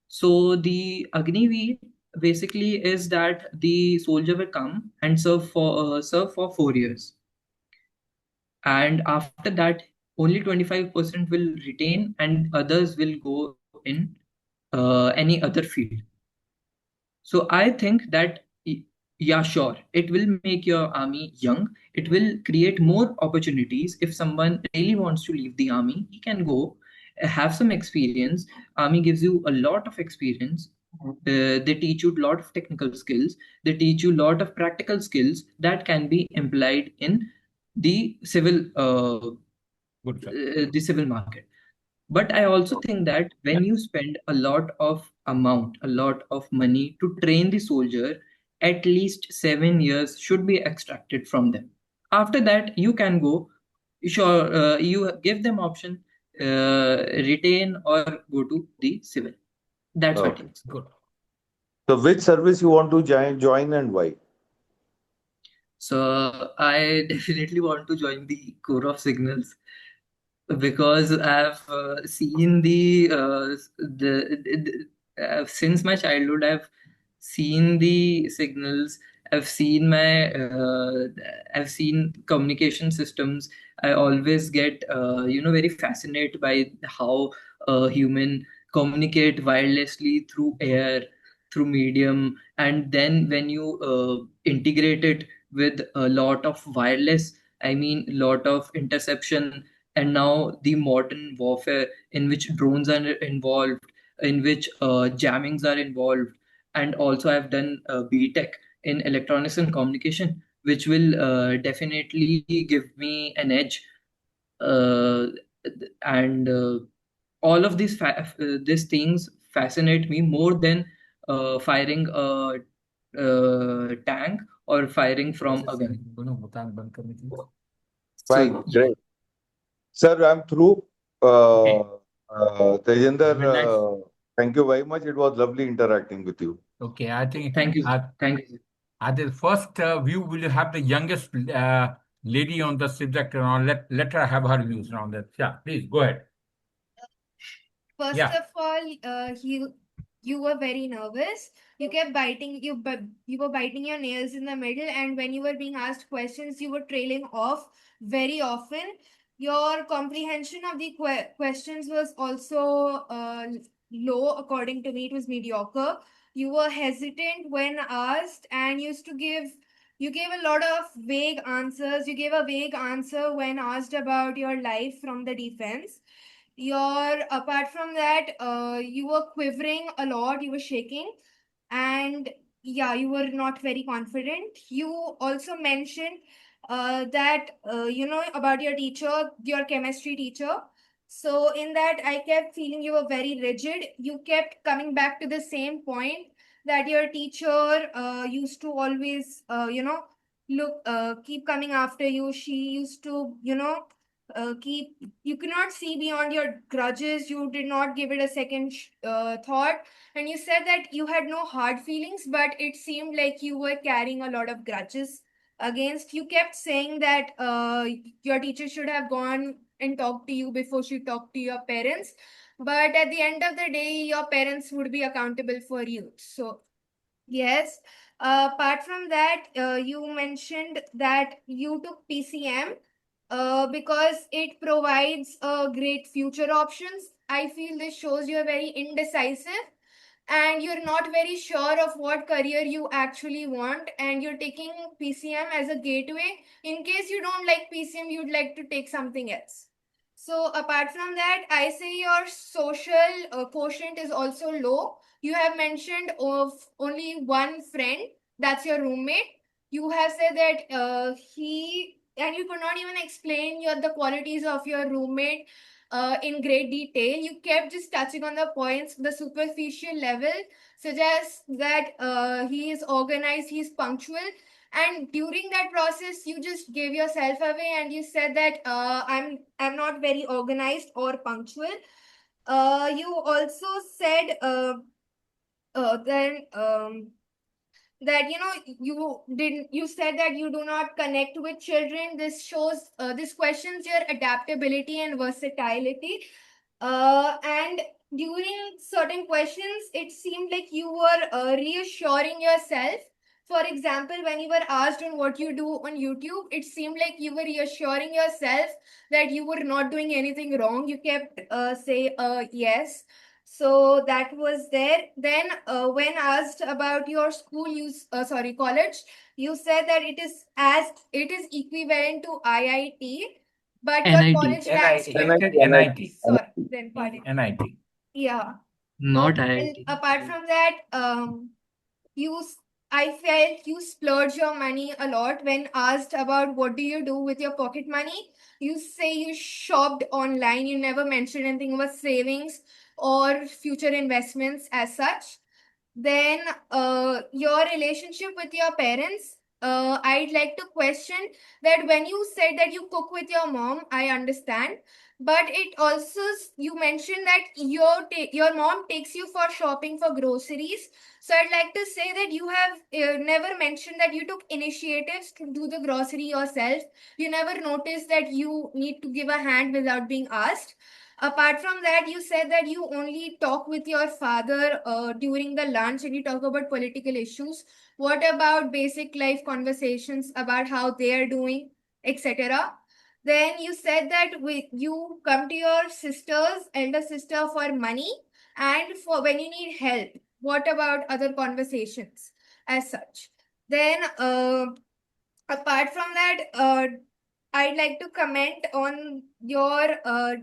So the Agniveer basically is that the soldier will come and serve for 4 years, and after that only 25% will retain and others will go in any other field. So I think that yeah, sure, it will make your army young. It will create more opportunities. If someone really wants to leave the army, he can go, have some experience. Army gives you a lot of experience. They teach you a lot of technical skills. They teach you a lot of practical skills that can be employed in the civil Good, sir. the civil market. But I also think that Yeah. when you spend a lot of amount, a lot of money to train the soldier, at least 7 years should be extracted from them. After that, you can go. Sure, you give them option, retain or go to the civil. That's what it Okay. is. Good. So which service you want to join and why? So I definitely want to join the Corps of Signals because I've seen since my childhood I've seen the signals. I've seen communication systems. I always get very fascinated by how human communicate wirelessly through air, through medium, and then when you integrate it with a lot of wireless, I mean lot of interception, and now the modern warfare in which drones are involved, in which jammings are involved, and also I've done BTech in electronics and communication, which will definitely give me an edge. Uh, and all of these things fascinate me more than firing a tank or firing from a gun. Fine, So yeah, great. Sir, I'm through. Uh, Okay. Tejinder, Very nice. thank you very much. It was lovely interacting with you. Okay. I think thank you, thank you. at the first view, we'll have the youngest lady on the subject. Let her have her views on that. Yeah, please go ahead. First Yeah. of all, you were very nervous. You kept you were biting your nails in the middle, and when you were being asked questions, you were trailing off very often. Your comprehension of the questions was also low, according to me. It was mediocre. You were hesitant when asked, and used to give. You gave a lot of vague answers. You gave a vague answer when asked about your life from the defense. Your apart from that, you were quivering a lot, you were shaking, and yeah, you were not very confident. You also mentioned that about your teacher, your chemistry teacher. So in that, I kept feeling you were very rigid. You kept coming back to the same point that your teacher used to always look keep coming after you. She used to keep, you cannot see beyond your grudges. You did not give it a second thought, and you said that you had no hard feelings, but it seemed like you were carrying a lot of grudges against. You kept saying that your teacher should have gone and talked to you before she talked to your parents, but at the end of the day, your parents would be accountable for you. So yes. Apart from that, you mentioned that you took PCM because it provides great future options. I feel this shows you're very indecisive and you're not very sure of what career you actually want, and you're taking PCM as a gateway. In case you don't like PCM, you'd like to take something else. So apart from that, I say your social quotient is also low. You have mentioned of only one friend, that's your roommate. You have said that he, and you could not even explain the qualities of your roommate in great detail. You kept just touching on the points, the superficial level, suggests that he is organized, he is punctual, and during that process you just gave yourself away and you said that I'm not very organized or punctual. You also said then that you said that you do not connect with children. This shows, this questions your adaptability and versatility. And during certain questions, it seemed like you were reassuring yourself. For example, when you were asked on what you do on YouTube, it seemed like you were reassuring yourself that you were not doing anything wrong. You kept say yes. So that was there. Then, when asked about your school, college, you said that it is equivalent to IIT, but your NIT, college ranks NIT. He you. said NIT. Sorry, then pardon. NIT. Yeah. not And IIT. apart from that, you s- I felt you splurge your money a lot. When asked about what do you do with your pocket money, you say you shopped online. You never mentioned anything about savings or future investments as such. Then, your relationship with your parents. I'd like to question that when you said that you cook with your mom, I understand, but it also you mentioned that your mom takes you for shopping for groceries. So I'd like to say that you have never mentioned that you took initiatives to do the grocery yourself. You never noticed that you need to give a hand without being asked. Apart from that, you said that you only talk with your father during the lunch and you talk about political issues. What about basic life conversations about how they are doing, etc.? Then you said that you come to your elder sister for money and for when you need help. What about other conversations as such? Then, apart from that, I'd like to comment on your,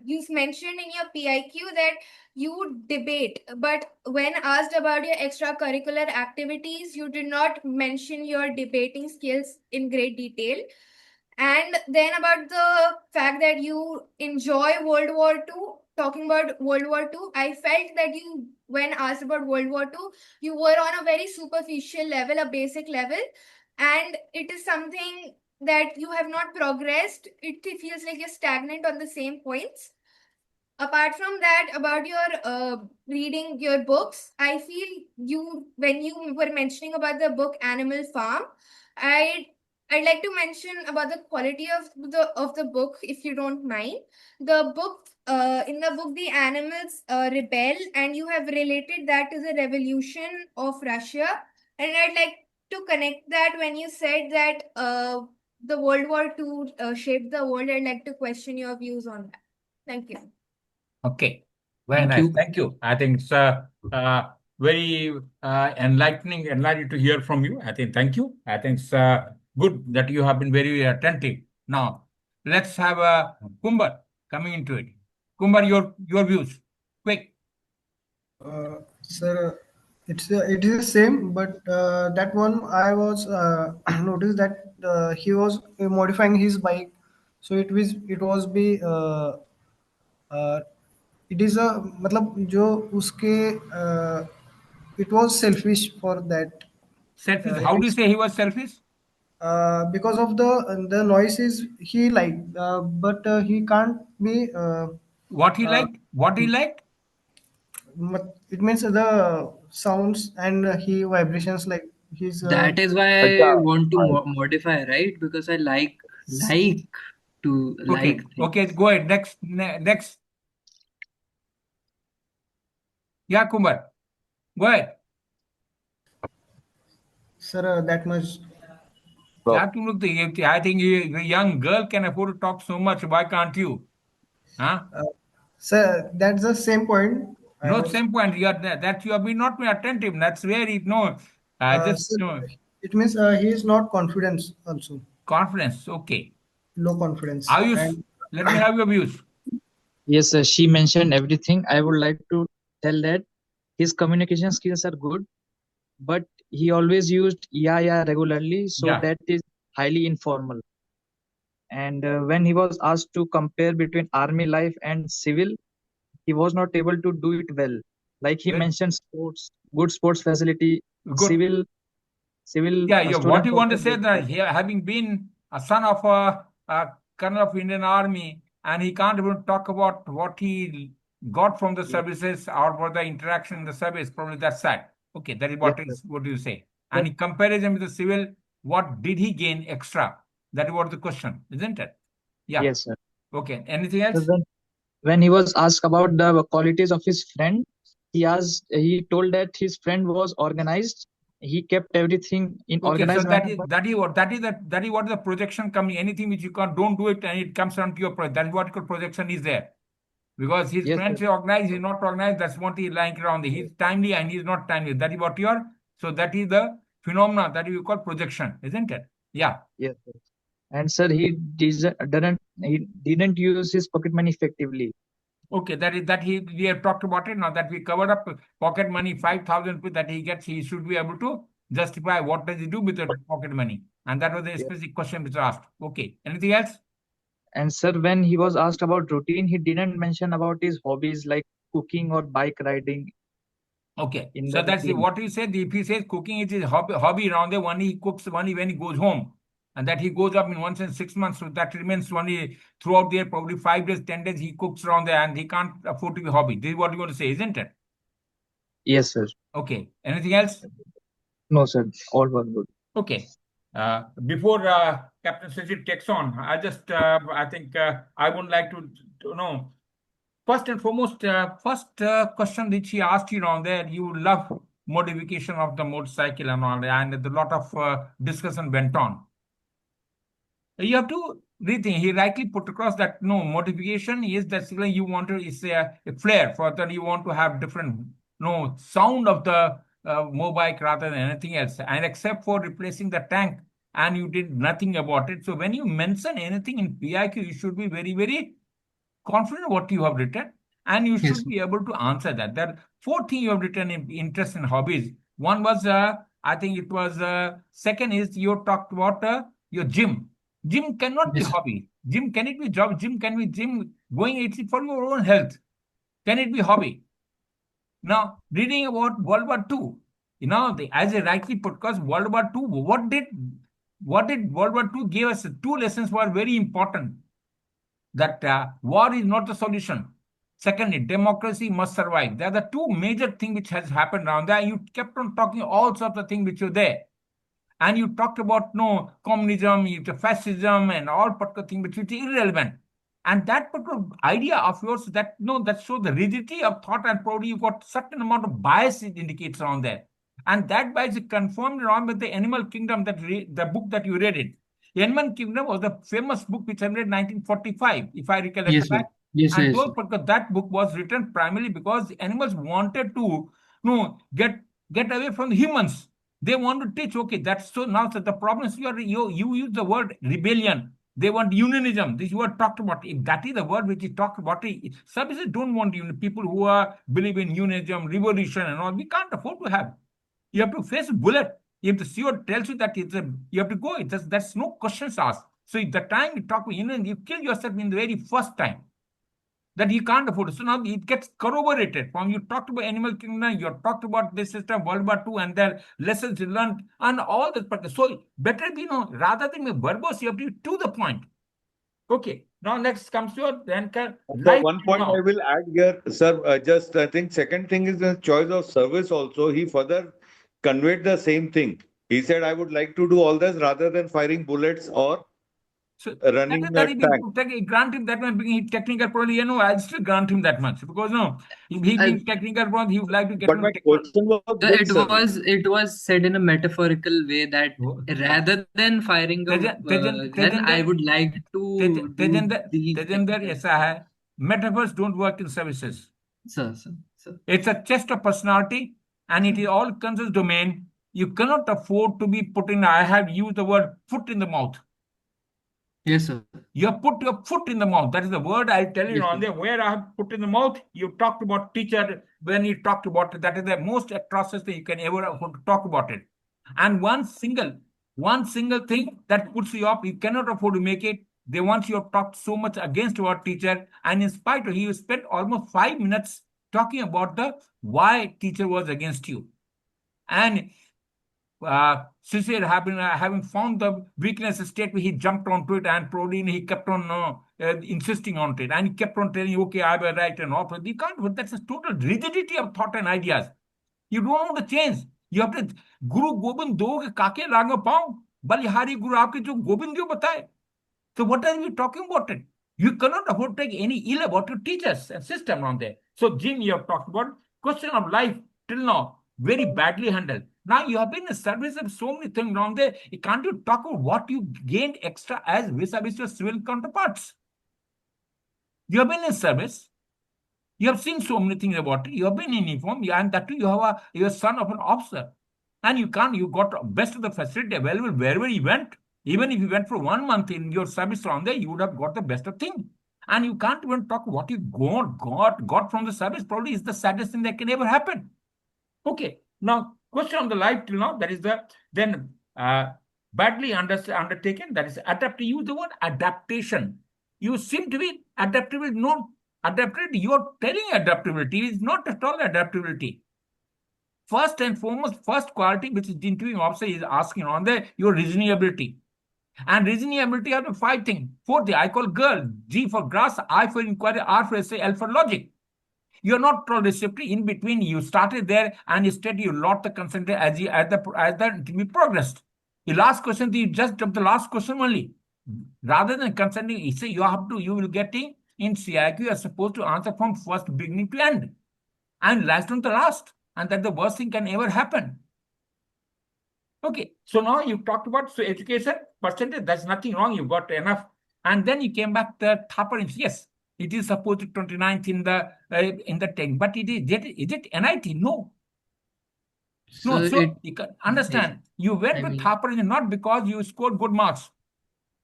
you mentioned in your PIQ that you debate, but when asked about your extracurricular activities, you did not mention your debating skills in great detail. And then about the fact that you enjoy World War II, talking about World War II, I felt that when asked about World War II, you were on a very superficial level, a basic level, and it is something that you have not progressed. It feels like you're stagnant on the same points. Apart from that, about your reading your books, I feel when you were mentioning about the book Animal Farm, I I'd like to mention about the quality of the book, if you don't mind. The book, in the book, the animals rebel, and you have related that to the revolution of Russia. And I'd like to connect that when you said that the World War II shaped the world. I'd like to question your views on that. Thank you. Okay. Very Thank nice. you. Thank you. I think it's very enlightening to hear from you. I think thank you. I think it's good that you have been very attentive. Now, let's have Kumbar coming into it. Kumbar, your views. Quick. Sir, it is the same, but that one I was noticed that he was modifying his bike, so it was be uh, it is a मतलब जो उसके it was selfish for that. Selfish. It How do you is say he was selfish? because of the noises he liked, but he can't be. What he Uh, liked? What he liked? it means the sounds and he vibrations like his That is why I अच्छा, want to modify, right? Because I like to like Okay. Okay. things. Go ahead. Next. Next. Yeah, Kumbar. Go ahead. sir, that much. क्या stop. तुम लोग तो I think a young girl can afford to talk so much. Why can't you? Huh? Uh, Sir, that's the same point I No, was. same point. You are that you have been not been attentive. That's very no. Just Sir, no it means he is not confident also, confidence. Okay. low confidence, Ayush, and let me have your views. Yes, she mentioned everything. I would like to tell that his communication skills are good, but he always used yeah regularly, so Yeah. that is highly informal. And when he was asked to compare between army life and civil, he was not able to do it well. Like he Well, mentioned, sports, good sports facility, good. civil Yeah. Yeah. What students you want to also say get that that. he, having been a son of a colonel of Indian Army, and he can't even talk about what he got from the Yes, services or what the interaction in the service. Probably that's sad. Okay. That is yes, what sir. is. What do you say? And in comparison with the civil, what did he gain extra? That was the question, isn't it? Yeah. Yes, sir. Okay. Anything So else? when he was asked about the qualities of his friend, he told that his friend was organized. He kept everything in Okay, so organized manner. But that is what the projection coming. Anything which you can't don't do it and it comes down to your project. That is what your projection is there. Because his yes, sir. friends are organized, he's not organized, that's what he's lying around. He's timely and he's not timely. That is what you are. So that is the phenomena that you call projection, isn't it? Yeah. Yes, sir. And sir, he didn't use his pocket money effectively. Okay, that we have talked about it now that we covered up pocket money 5,000 rupees that he gets, he should be able to justify what does he do with the pocket money. And that was the Yes. specific question which was asked. Okay. Anything else? And sir, when he was asked about routine, he didn't mention about his hobbies like cooking or bike riding Okay, in so the that's routine. what he said. If he says cooking is his hobby around there, only he cooks only when he goes home, and that he goes up in once in 6 months. So that remains only throughout there, probably 5 days, 10 days. He cooks around there, and he can't afford to be hobby. This is what you want to say, isn't it? Yes, sir. Okay. Anything else? No, sir. All was good. Okay. Before Captain Sajid takes on, I think I would like to know. First and foremost, first question which he asked you on there, you love modification of the motorcycle and all, and a lot of discussion went on. You have to rethink. He rightly put across that no modification is that you want to is a flair for that you want to have different no sound of the mobile rather than anything else, and except for replacing the tank, and you did nothing about it. So when you mention anything in PIQ, you should be very confident what you have written, and you Yes, should sir. be able to answer that. There are four things you have written in interest and hobbies. One was, I think it was, second is you talked about your gym. Gym cannot be Yes, sir. hobby. Gym, can it be job? Gym can be gym going it for your own health. Can it be hobby? Now, reading about World War II, as I rightly put, because World War II, what did World War II give us? Two lessons were very important that war is not the solution. Secondly, democracy must survive. There are the two major things which has happened around there. You kept on talking all sorts of things which were there. And you talked about no communism, fascism, and all particular things which is irrelevant. And that particular idea of yours that no, that shows the rigidity of thought, and probably you got certain amount of bias it indicates around there. And that bias is confirmed around with the Animal Kingdom, the book that you read it. Animal Kingdom was the famous book which I read in 1945, if I recollect Yes, sir. right. Yes, sir. And Yes, those sir. because that book was written primarily because the animals wanted to no get away from the humans. They want to teach, okay, that's so now so the problem is you use the word rebellion. They want unionism. This word talked about. If that is the word which is talked about, services don't want people who are believe in unionism, revolution, and all. We can't afford to have. You have to face a bullet. If the CEO tells you that you have to go, that's no questions asked. So the time you talk, you kill yourself in the very first time that you can't afford. So now it gets corroborated from you talked about Animal Kingdom, you talked about this system, World War II, and their lessons learned, and all this. So better be rather than be verbose, you have to be to the point. Okay. Now next comes your then So life one till point I now. will add here, sir. Just I think second thing is the choice of service. Also, he further conveyed the same thing. He said, "I would like to do all this rather than firing bullets or So running that a he tank." grant him that much being technical probably, I'll still grant him that much because no, if he Uh, being technical probably he would like to get But on my technical. question was so which service? it was said in a metaphorical way that rather than firing a gun, I Tejinder, would like to do Tejinder, the Tejinder, technical. ऐसा है. Metaphors don't work in services. Sir. It's a chest of personality, and it is all concerns domain. You cannot afford to be put in. I have used the word foot in the mouth. Yes, sir. You have put your foot in the mouth. That is the word I tell you Yes, on sir. there. Where I have put in the mouth, you talked about teacher when you talked about it. That is the most atrocious thing you can ever talk about it. And one single thing that puts you off, you cannot afford to make it. They want you have talked so much against your teacher, and in spite of you spent almost 5 minutes talking about the why teacher was against you. And Sincere having found the weakness state, he jumped onto it and probably he kept on insisting on it, and he kept on telling you, okay, I was right and all. You can't. That's a total rigidity of thought and ideas. You don't want to change. You have to Guru Gobind दोगे काके लांग पाऊं बलिहारी गुरु आपके जो गोविंद जो बताए. So what are we talking about it? You cannot afford to take any ill about your teachers and system on there. So Jim, you have talked about question of life till now very badly handled. Now you have been in service of so many things wrong there. Can't you talk about what you gained extra as vis-a-vis your civil counterparts? You have been in service. You have seen so many things about it. You have been in uniform, and that too you're son of an officer. And you got best of the facility available wherever you went. Even if you went for 1 month in your service around there, you would have got the best of things. And you can't even talk what you got from the service. Probably is the saddest thing that can ever happen. Okay. Now, question on the life till now, that is then badly undertaken. That is adapt. Use the word adaptation. You seem to be adaptable. No, adaptability. You're telling adaptability is not at all adaptability. First and foremost, first quality which the interviewing officer is asking on your reasoning ability. And reasoning ability are the 5 things. 4th, I call girl, G for grass, I for inquiry, R for essay, L for logic. You're not receptive in between. You started there and instead you lost the concentration as the interview progressed. The last question, you just dropped the last question only. Rather than consenting, you say you will get in CIQ, you are supposed to answer from first beginning to end. And last on the last. And that the worst thing can ever happen. Okay, so now you talked about education percentage. There's nothing wrong. You got enough, and then you came back the Thapar. Yes, it is supposed to 29th in the 10, but is it NIT? No, no. So you can understand. You went with Thapar not because you scored good marks.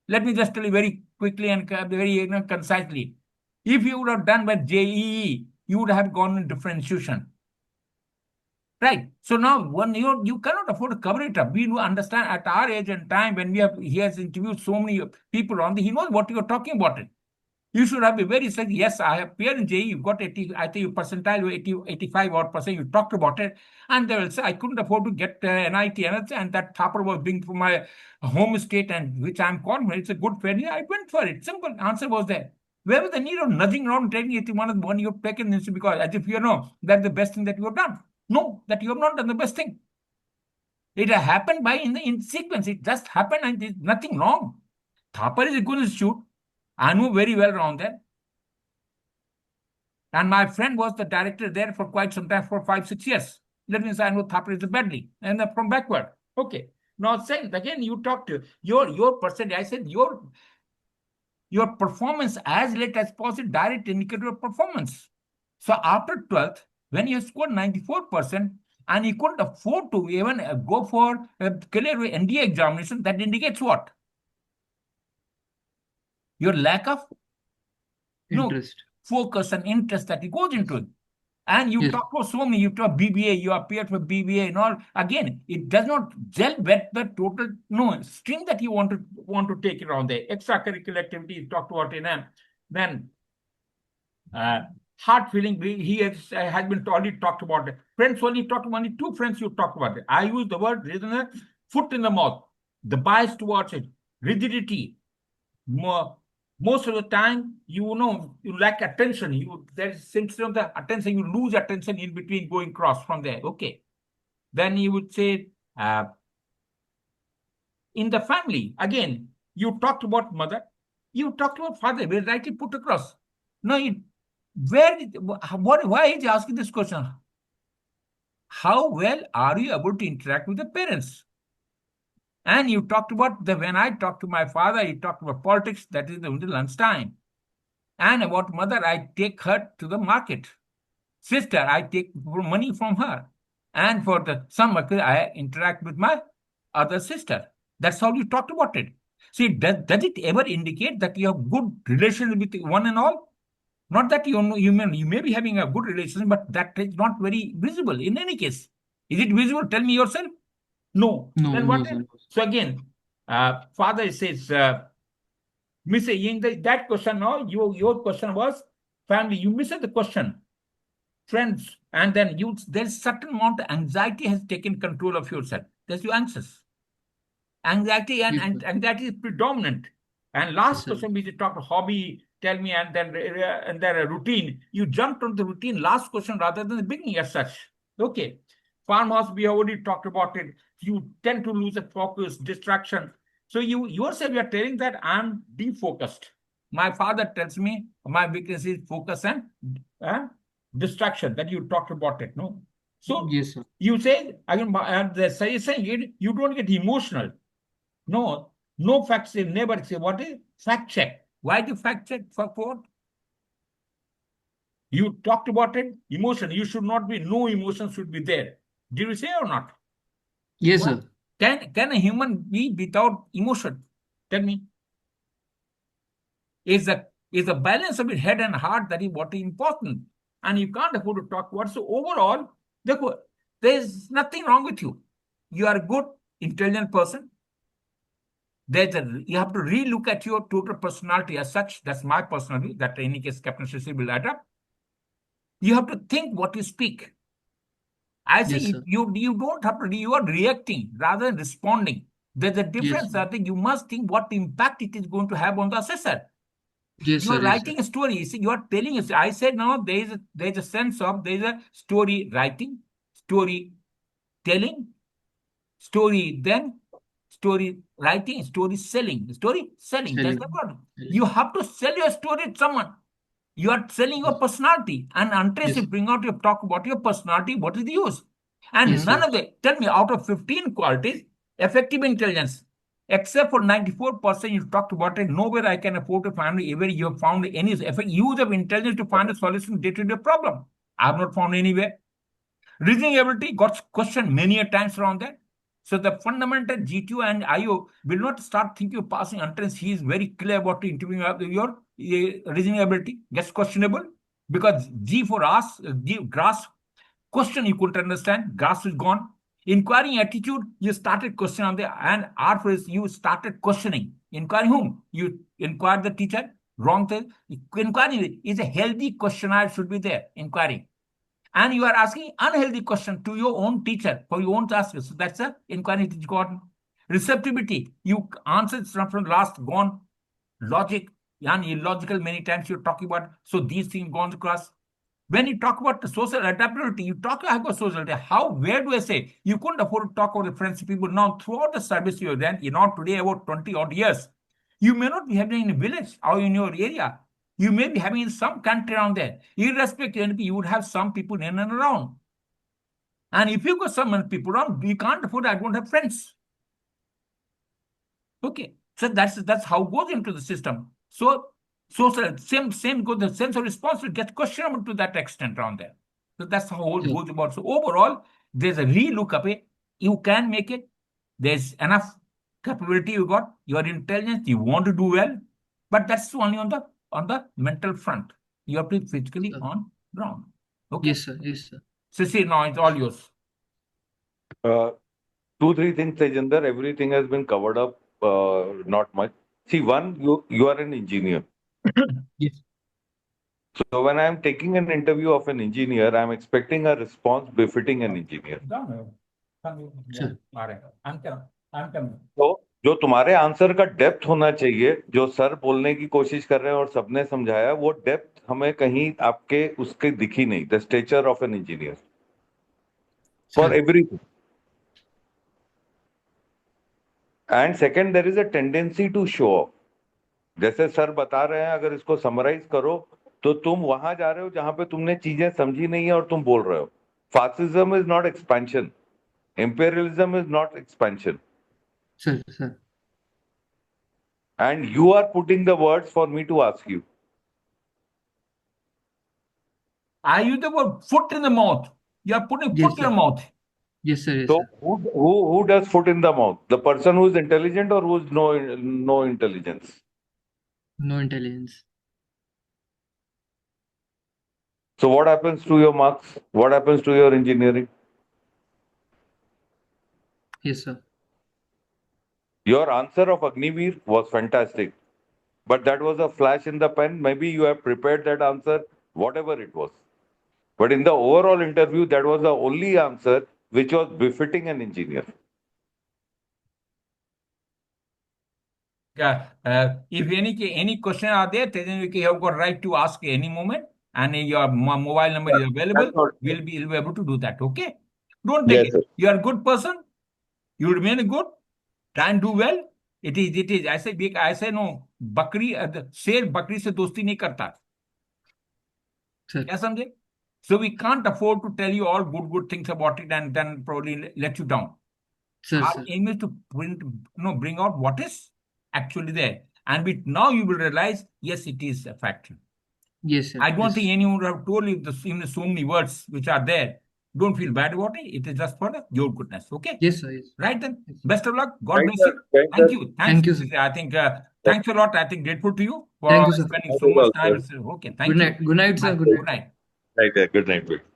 Let me just tell you very quickly and very concisely. If you would have done with JEE, you would have gone in different institution. Right. So now when you cannot afford to cover it up. We do understand at our age and time when he has interviewed so many people he knows what you're talking about it. You should have been very said, yes, I have appeared in JE, you got 80, I think you percentile 80, 85 odd percent, you talked about it. And they will say, I couldn't afford to get NIT and that Thapar was being from my home state and which I'm confident it's a good failure. I went for it. Simple answer was there. Where was the need of nothing wrong taking 81 and one you've taken this because as if you know that's the best thing that you have done. No, that you have not done the best thing. It happened in sequence. It just happened and there's nothing wrong. Thapar is a good institute. I know very well around there. And my friend was the director there for quite some time, for 5-6 years. That means I know Thapar is badly and from backward. Okay. Now, second, again, you talked to your percentage. I said your performance as late as possible, direct indicator of performance. So after 12th, when you scored 94% and you couldn't afford to even go for a clear NDA examination, that indicates what? Your lack of Interest. Focus and interest that goes into it. And you talk about so many, you talk BBA, you appear for BBA and all. Again, it does not gel with the total string that you want to take it on there. Extracurricular activity you talked about in then heart feeling, he has been already talked about it. Friends only talked only 2 friends you talked about it. I use the word foot in the mouth, the bias towards it, rigidity. Most of the time, you lack attention. There's symptom of the attention, you lose attention in between going cross from there. Okay. Then you would say, in the family, again, you talked about mother, you talked about father, very rightly put across. No, why is he asking this question? How well are you able to interact with the parents? And you talked about when I talked to my father, he talked about politics, that is the lunchtime. And about mother, I take her to the market. Sister, I take money from her. And for the summer, I interact with my other sister. That's how you talked about it. See, does it ever indicate that you have good relations with one and all? Not that you may be having a good relation, but that is not very visible in any case. Is it visible? Tell me yourself. No. Then what? No, so again, father says, miss in that question now, your question was family. You missed the question. Friends, and then there's certain amount of anxiety has taken control of yourself. There's you anxious. Anxiety and anxiety is predominant. And last question, we talked hobby, tell me, and then a routine. You jumped on the routine last question rather than the beginning as such. Okay. Farmhouse, we already talked about it. You tend to lose a focus, distraction. So you yourself, you are telling that I'm defocused. My father tells me my weakness is focus and uh, distraction, that you talked about it, no? So Yes, sir. you say, I mean, the saying it, you don't get emotional. No, no fact say, never say, what is fact check? Why do fact check for what? You talked about it, emotion. You should not be, no emotion should be there. Did you say or not? Yes, What? sir. Can a human be without emotion? Tell me. Is the balance of the head and heart that is what is important. And you can't afford to talk about. So overall, there is nothing wrong with you. You are a good, intelligent person. You have to relook at your total personality as such. That's my personality. That in any case, Captain Cecil will add up. You have to think what you speak. I say Yes, sir. you don't have to, you are reacting rather than responding. There's a Yes, difference. sir. I think you must think what impact it is going to have on the assessor. Yes, You sir. are Yes, sir. writing a story. You see, you are telling us. I said no, there's a sense of there's a story writing, story telling, story then, story writing, story selling. Story selling. That's the Selling. word. You Selling. have to sell your story to someone. You are selling your Yes. personality. And unless you Yes. bring out your talk about your personality, what is the use? And Yes, none sir. of the, tell me, out of 15 qualities, effective intelligence, except for 94% you talked about it, nowhere I can afford to find where you have found any use of intelligence to find a solution to day-to-day problem. I have not found anywhere. Reasoning ability got questioned many a times around that. So the fundamental GTO and IO will not start thinking of passing until he is very clear about the interviewing your reasoning ability gets questionable, because G for us, grasp, question you couldn't understand, grasp is gone. Inquiring attitude, you started questioning on the, and R for is you started questioning. Inquiring whom? You inquired the teacher, wrong thing. Inquiring is a healthy questionnaire should be there, inquiring, and you are asking unhealthy question to your own teacher for your own task. So that's a inquiry it is gone. Receptivity, you answered from last gone. Logic and illogical many times you're talking about. So these things gone across. When you talk about the social adaptability, you talk about social adaptability. How, where do I say? You couldn't afford to talk about the friends, people. Now, throughout the service you have done, you're not today about 20 odd years. You may not be having in a village or in your area. You may be having in some country around there. Irrespective, you would have some people in and around. And if you got some people around, you can't afford, I don't have friends. Okay. So that's how it goes into the system. So same goes, the sense of responsibility gets questionable to that extent around there. So that's how it Sure. goes about. So overall, there's a relook up it. You can make it. There's enough capability you got. Your intelligence, you want to do well, but that's only on the mental front. You have to be physically Sir. on ground. Okay. Yes, sir. Yes, sir. So see, now it's all yours. Uh, Two, three things, Tejinder. Everything has been covered up. Not much. See, one, you are an engineer. Yes. So when I am taking an interview of an engineer, I am expecting a response befitting an engineer. Sure. I'm coming. तो जो तुम्हारे answer का depth होना चाहिए, जो sir बोलने की कोशिश कर रहे हैं और सबने समझाया, वो डेप्थ हमें कहीं आपके उसके दिखी नहीं. The stature of an engineer for Sure. Everything. And second, there is a tendency to show off. जैसे सर बता रहे हैं, अगर इसको समराइज करो तो तुम वहां जा रहे हो जहां पे तुमने चीजें समझी नहीं है और तुम बोल रहे हो. Fascism is not expansion. Imperialism is not expansion. Sir. Sir. And you are putting the words for me to ask you. I use the word foot in the mouth. You are putting Yes, foot in your sir. mouth. Yes, sir. Yes, So sir. who does foot in the mouth? The person who is intelligent or who is no intelligence? No intelligence. So what happens to your marks? What happens to your engineering? Yes, sir. Your answer of Agniveer was fantastic, but that was a flash in the pan. Maybe you have prepared that answer, whatever it was. But in the overall interview, that was the only answer which was befitting an engineer. If any question are there, then you have got right to ask any moment, and your mobile number is available. That's all. We'll be able to do that. Okay. Don't take Yes, it. sir. You are a good person. You remain good. Try and do well. It is. ऐसे no. बकरी शेर बकरी से दोस्ती नहीं करता. Sir. क्या समझे? So we can't afford to tell you all good things about it and then probably let you down. Sir, Our sir. aim is to bring out what is actually there. And now you will realize, yes, it is a factor. Yes, sir. I don't Yes. think anyone would have told you in so many words which are there. Don't feel bad about it. It is just for your goodness. Okay? Yes, sir. Yes. Right then. Yes. Best of luck. God Thank bless you. you. Thank Thank you. you. Thanks. Thank you, sir. I think thanks a lot. I think grateful to you for Thank you, sir. spending Thank so you much also. time. Okay. Thank Good you. night. Good night, sir. Bye. Good night. Good night. Right there. Good night.